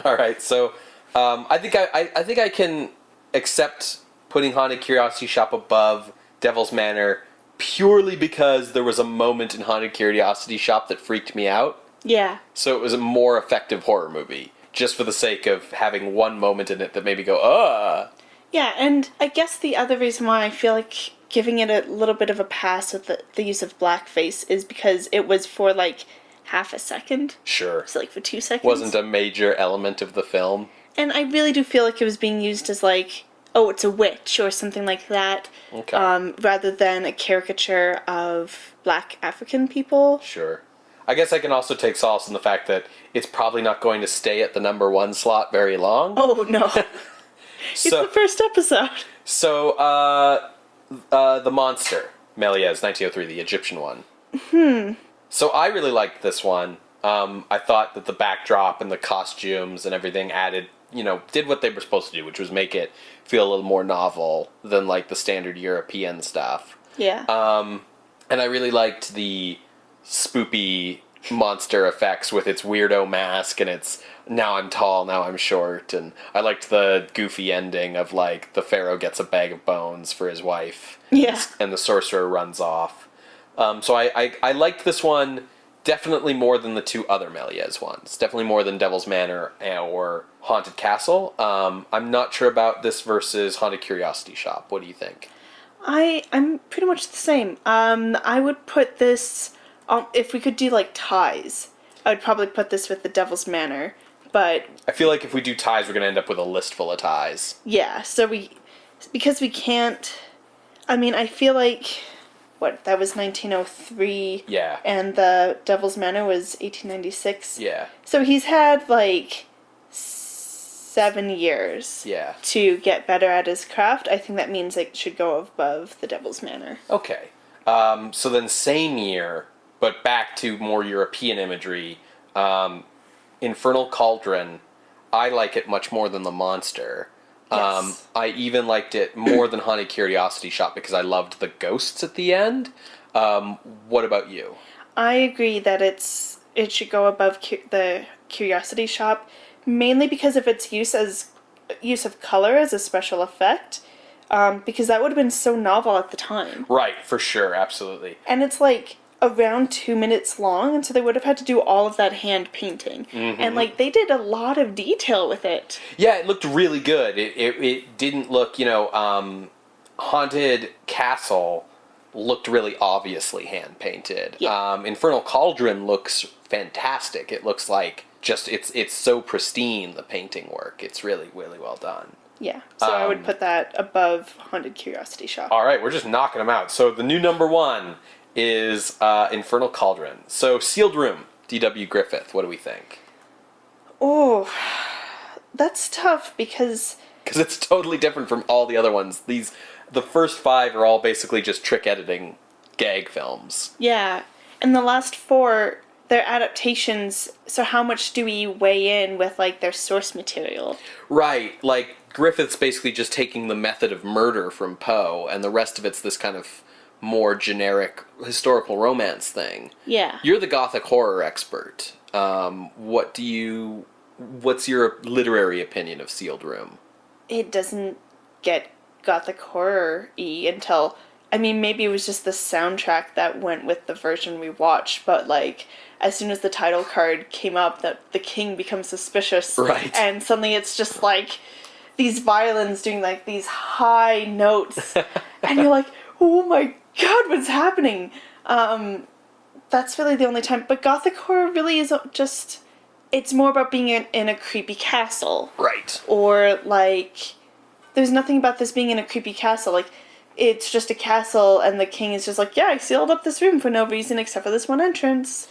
Speaker 2: right, so I think I can accept putting Haunted Curiosity Shop above Devil's Manor purely because there was a moment in Haunted Curiosity Shop that freaked me out.
Speaker 1: Yeah.
Speaker 2: So it was a more effective horror movie, just for the sake of having one moment in it that made me go, ugh.
Speaker 1: Yeah, and I guess the other reason why I feel like giving it a little bit of a pass with the use of blackface is because it was for, like, half a second.
Speaker 2: Sure.
Speaker 1: So, like, for 2 seconds.
Speaker 2: Wasn't a major element of the film.
Speaker 1: And I really do feel like it was being used as, like, oh, it's a witch or something like that.
Speaker 2: Okay.
Speaker 1: Rather than a caricature of black African people.
Speaker 2: Sure. I guess I can also take solace in the fact that it's probably not going to stay at the number 1 slot very long.
Speaker 1: Oh, no. It's the first episode.
Speaker 2: So, The Monstre, Melies, 1903, the Egyptian one. So I really liked this one. I thought that the backdrop and the costumes and everything added, did what they were supposed to do, which was make it feel a little more novel than, like, the standard European stuff.
Speaker 1: Yeah.
Speaker 2: And I really liked the spoopy monster effects with its weirdo mask and its now I'm tall, now I'm short, and I liked the goofy ending of, like, the pharaoh gets a bag of bones for his wife.
Speaker 1: Yeah.
Speaker 2: And the sorcerer runs off. So I liked this one definitely more than the 2 other Melies ones. Definitely more than Devil's Manor or Haunted Castle. I'm not sure about this versus Haunted Curiosity Shop. What do you think?
Speaker 1: I'm pretty much the same. I would put this, if we could do, like, ties, I would probably put this with The Devil's Manor, but...
Speaker 2: I feel like if we do ties, we're going to end up with a list full of ties.
Speaker 1: Yeah, so we because we can't... I mean, I feel like... What, that was 1903.
Speaker 2: Yeah.
Speaker 1: And the Devil's Manor was 1896.
Speaker 2: Yeah.
Speaker 1: So he's had, like, 7 years to get better at his craft. I think that means it should go above the Devil's Manor.
Speaker 2: Okay. So then same year, but back to more European imagery, Infernal Cauldron, I like it much more than the Monstre.
Speaker 1: Yes.
Speaker 2: I even liked it more than Haunted Curiosity Shop because I loved the ghosts at the end. What about you?
Speaker 1: I agree that it should go above the Curiosity Shop, mainly because of its use of color as a special effect, because that would have been so novel at the time.
Speaker 2: Right, for sure, absolutely.
Speaker 1: And it's like around 2 minutes long, and so they would have had to do all of that hand painting.
Speaker 2: Mm-hmm.
Speaker 1: And like they did a lot of detail with it.
Speaker 2: Yeah, it looked really good. It didn't look, Haunted Castle looked really obviously hand painted.
Speaker 1: Yeah.
Speaker 2: Infernal Cauldron looks fantastic. It looks like it's so pristine, the painting work. It's really, really well done.
Speaker 1: Yeah, so I would put that above Haunted Curiosity Shop.
Speaker 2: All right, we're just knocking them out. So the new number one is Infernal Cauldron. So Sealed Room, D.W. Griffith. What do we think?
Speaker 1: Oh, that's tough because
Speaker 2: it's totally different from all the other ones. The first 5 are all basically just trick editing gag films.
Speaker 1: Yeah, and the last 4, they're adaptations, so how much do we weigh in with, like, their source material?
Speaker 2: Right, like, Griffith's basically just taking the method of murder from Poe, and the rest of it's this kind of more generic historical romance thing.
Speaker 1: Yeah.
Speaker 2: You're the gothic horror expert. What's your literary opinion of Sealed Room?
Speaker 1: It doesn't get gothic horror-y until... I mean, maybe it was just the soundtrack that went with the version we watched, but, like, as soon as the title card came up, that the king becomes suspicious.
Speaker 2: Right.
Speaker 1: And suddenly it's just, like, these violins doing, like, these high notes. And you're like, oh my god, what's happening? That's really the only time. But gothic horror really is just... It's more about being in a creepy castle.
Speaker 2: Right.
Speaker 1: Or, like... There's nothing about this being in a creepy castle. Like, it's just a castle, and the king is just like, yeah, I sealed up this room for no reason except for this one entrance.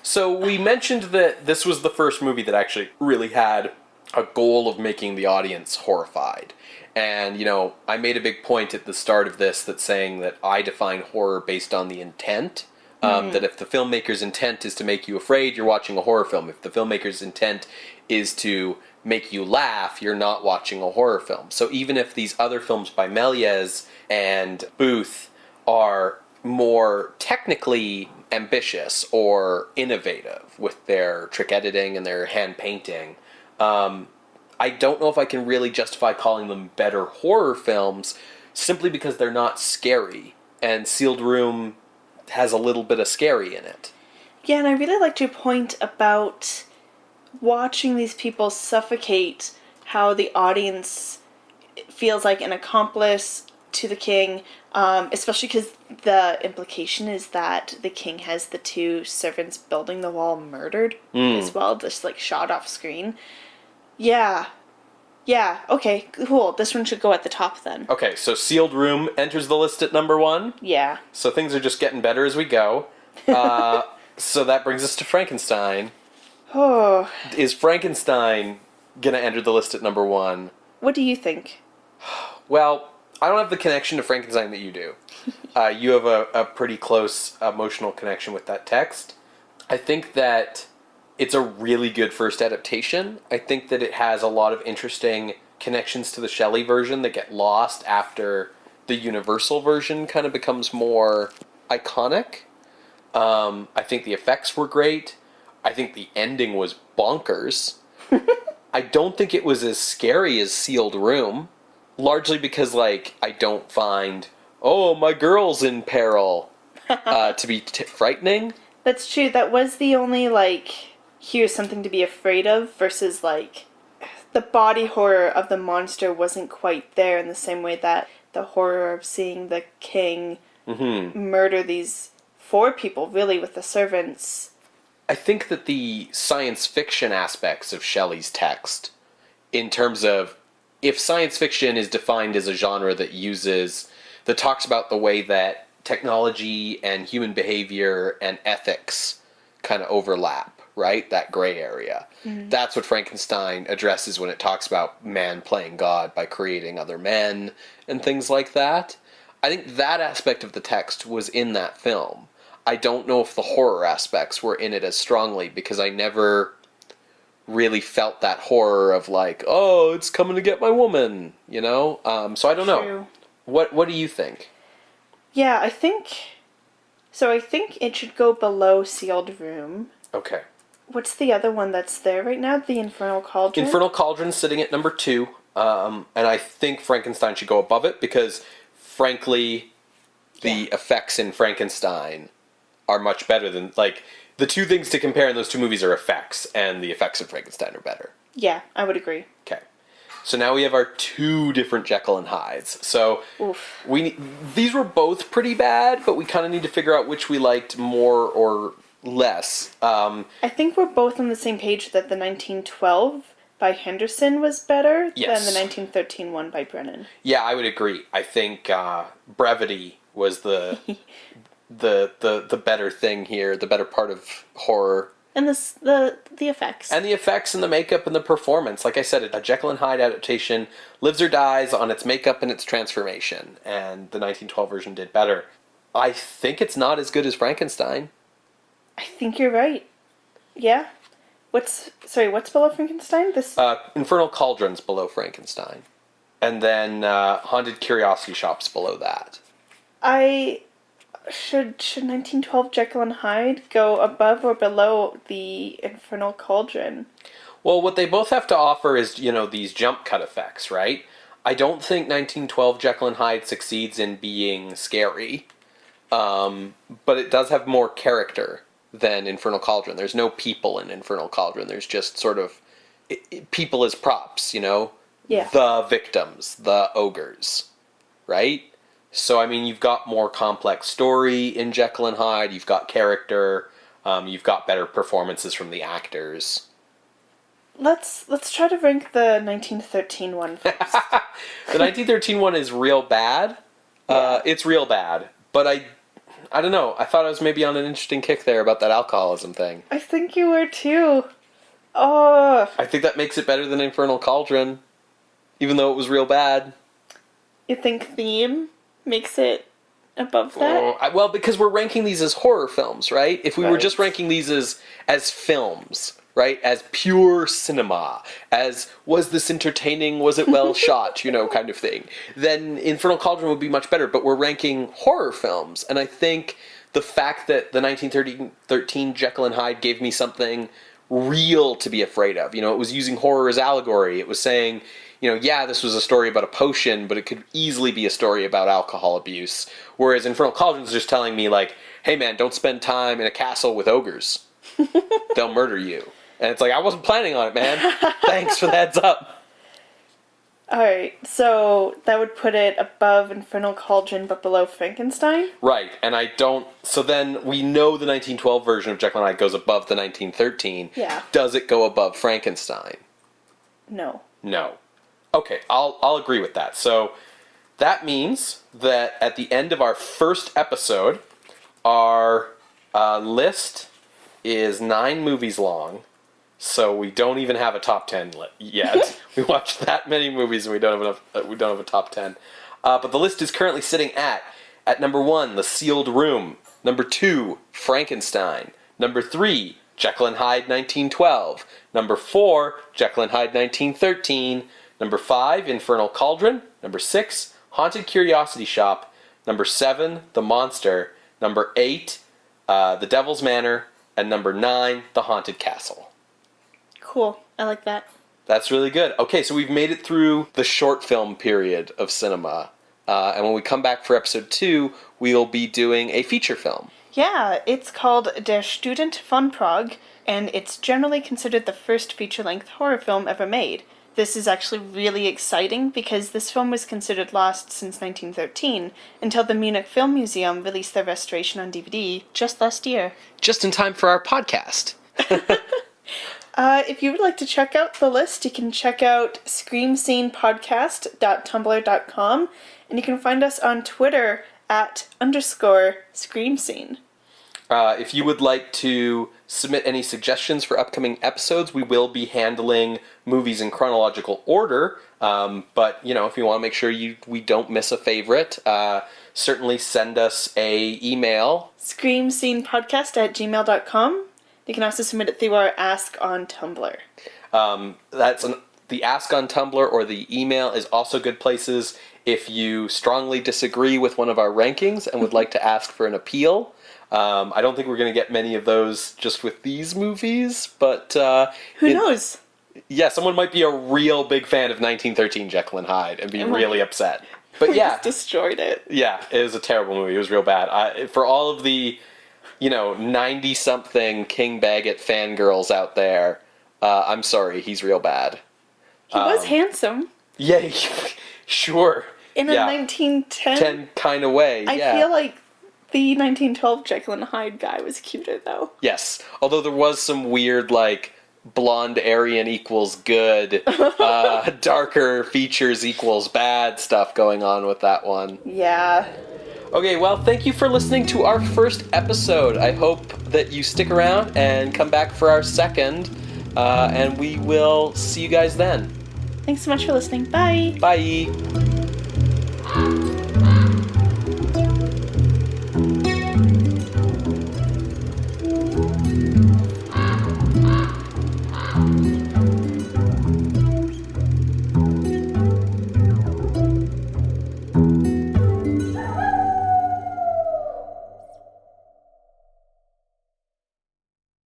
Speaker 2: So we mentioned that this was the first movie that actually really had a goal of making the audience horrified. And, I made a big point at the start of this that's saying that I define horror based on the intent. That if the filmmaker's intent is to make you afraid, you're watching a horror film. If the filmmaker's intent is to make you laugh, you're not watching a horror film. So even if these other films by Melies and Booth are more technically ambitious or innovative with their trick editing and their hand painting, I don't know if I can really justify calling them better horror films simply because they're not scary. And Sealed Room has a little bit of scary in it.
Speaker 1: Yeah, and I really liked your point about watching these people suffocate, how the audience feels like an accomplice to the king, especially because the implication is that the king has the 2 servants building the wall murdered as well, just like shot off screen. Yeah, okay, cool. This one should go at the top then.
Speaker 2: Okay, so Sealed Room enters the list at number 1.
Speaker 1: Yeah.
Speaker 2: So things are just getting better as we go. So that brings us to Frankenstein.
Speaker 1: Oh.
Speaker 2: Is Frankenstein gonna enter the list at number 1?
Speaker 1: What do you think?
Speaker 2: Well, I don't have the connection to Frankenstein that you do. You have a pretty close emotional connection with that text. I think that it's a really good first adaptation. I think that it has a lot of interesting connections to the Shelley version that get lost after the Universal version kind of becomes more iconic. I think the effects were great. I think the ending was bonkers. I don't think it was as scary as Sealed Room, largely because, like, I don't find, oh, my girl's in peril, to be frightening.
Speaker 1: That's true. That was the only, like, here's something to be afraid of versus, like, the body horror of the monster wasn't quite there in the same way that the horror of seeing the king murder these 4 people, really, with the servants.
Speaker 2: I think that the science fiction aspects of Shelley's text, in terms of if science fiction is defined as a genre that talks about the way that technology and human behavior and ethics kind of overlap, right? That gray area. That's what Frankenstein addresses when it talks about man playing God by creating other men and things like that. I think that aspect of the text was in that film. I don't know if the horror aspects were in it as strongly, because I never really felt that horror of like, oh, it's coming to get my woman, you know? So I don't know. What do you think?
Speaker 1: Yeah, I think it should go below Sealed Room.
Speaker 2: Okay.
Speaker 1: What's the other one that's there right now? The Infernal Cauldron?
Speaker 2: Infernal Cauldron's sitting at number 2. And I think Frankenstein should go above it because, frankly, the effects in Frankenstein are much better than, like, the two things to compare in those two movies are effects, and the effects in Frankenstein are better.
Speaker 1: Yeah, I would agree.
Speaker 2: Okay. So now we have our 2 different Jekyll and Hydes. So these were both pretty bad, but we kind of need to figure out which we liked more or less.
Speaker 1: I think we're both on the same page that the 1912 by Henderson was better than the 1913 one by Brenon. Yeah,
Speaker 2: I would agree. I think brevity was the better thing here, the better part of horror.
Speaker 1: And the effects.
Speaker 2: And the effects and the makeup and the performance. Like I said, a Jekyll and Hyde adaptation lives or dies on its makeup and its transformation. And the 1912 version did better. I think it's not as good as Frankenstein.
Speaker 1: I think you're right. Yeah. What's below Frankenstein? This
Speaker 2: Infernal Cauldron's below Frankenstein. And then Haunted Curiosity Shop's below that.
Speaker 1: Should 1912 Jekyll and Hyde go above or below the Infernal Cauldron?
Speaker 2: Well, what they both have to offer is, these jump cut effects, right? I don't think 1912 Jekyll and Hyde succeeds in being scary, but it does have more character than Infernal Cauldron. There's no people in Infernal Cauldron. There's just sort of people as props, Yeah. The victims, the ogres, right? So, you've got more complex story in Jekyll and Hyde, you've got character, you've got better performances from the actors.
Speaker 1: Let's try to rank the 1913 one first.
Speaker 2: The 1913 one is real bad. It's real bad. But I don't know, I thought I was maybe on an interesting kick there about that alcoholism thing.
Speaker 1: I think you were too. Oh.
Speaker 2: I think that makes it better than Infernal Cauldron, even though it was real bad.
Speaker 1: You think theme makes it above that?
Speaker 2: Well, because we're ranking these as horror films, right? If we were just ranking these as films, right? As pure cinema, as was this entertaining, was it well shot, kind of thing, then Infernal Cauldron would be much better. But we're ranking horror films, and I think the fact that the 1913 Jekyll and Hyde gave me something real to be afraid of. It was using horror as allegory. It was saying, this was a story about a potion, but it could easily be a story about alcohol abuse. Whereas Infernal Cauldron's just telling me, like, hey man, don't spend time in a castle with ogres. They'll murder you. And it's like, I wasn't planning on it, man. Thanks for the heads up.
Speaker 1: Alright, so that would put it above Infernal Cauldron, but below Frankenstein?
Speaker 2: Right, and so then we know the 1912 version of Jekyll and Hyde goes above the 1913.
Speaker 1: Yeah.
Speaker 2: Does it go above Frankenstein?
Speaker 1: No.
Speaker 2: No. Okay, I'll agree with that. So that means that at the end of our first episode, our list is 9 movies long. So we don't even have a top 10 yet. We watched that many movies and we don't have a top 10. But the list is currently sitting at number 1, The Sealed Room. Number 2, Frankenstein. Number 3, Jekyll and Hyde 1912. Number 4, Jekyll and Hyde 1913. Number 5, Infernal Cauldron. Number 6, Haunted Curiosity Shop. Number 7, The Monstre. Number 8, The Devil's Manor. And number 9, The Haunted Castle.
Speaker 1: Cool. I like that.
Speaker 2: That's really good. Okay, so we've made it through the short film period of cinema. And when we come back for episode 2, we'll be doing a feature film.
Speaker 1: Yeah, it's called Der Student von Prague, and it's generally considered the first feature-length horror film ever made. This is actually really exciting because this film was considered lost since 1913 until the Munich Film Museum released their restoration on DVD just last year.
Speaker 2: Just in time for our podcast.
Speaker 1: If you would like to check out the list, you can check out screamscenepodcast.tumblr.com, and you can find us on Twitter at _screamscene.
Speaker 2: If you would like to submit any suggestions for upcoming episodes, we will be handling movies in chronological order. But, if you want to make sure we don't miss a favorite, certainly send us a email.
Speaker 1: screamscenepodcast@gmail.com. You can also submit it through our Ask on Tumblr.
Speaker 2: The Ask on Tumblr or the email is also good places if you strongly disagree with one of our rankings and would like to ask for an appeal. I don't think we're going to get many of those just with these movies, but...
Speaker 1: Who knows?
Speaker 2: Yeah, someone might be a real big fan of 1913 Jekyll and Hyde and be really upset. But yeah.
Speaker 1: Just destroyed it.
Speaker 2: Yeah, it was a terrible movie. It was real bad. For all of the... 90-something King Baggett fangirls out there, I'm sorry, he's real bad.
Speaker 1: He was handsome.
Speaker 2: Yeah, sure.
Speaker 1: In a 1910
Speaker 2: kind of way,
Speaker 1: I feel like the 1912 Jekyll and Hyde guy was cuter, though.
Speaker 2: Yes, although there was some weird, blonde Aryan equals good, darker features equals bad stuff going on with that one.
Speaker 1: Yeah.
Speaker 2: Okay, well, thank you for listening to our first episode. I hope that you stick around and come back for our second, and we will see you guys then.
Speaker 1: Thanks so much for listening. Bye.
Speaker 2: Bye.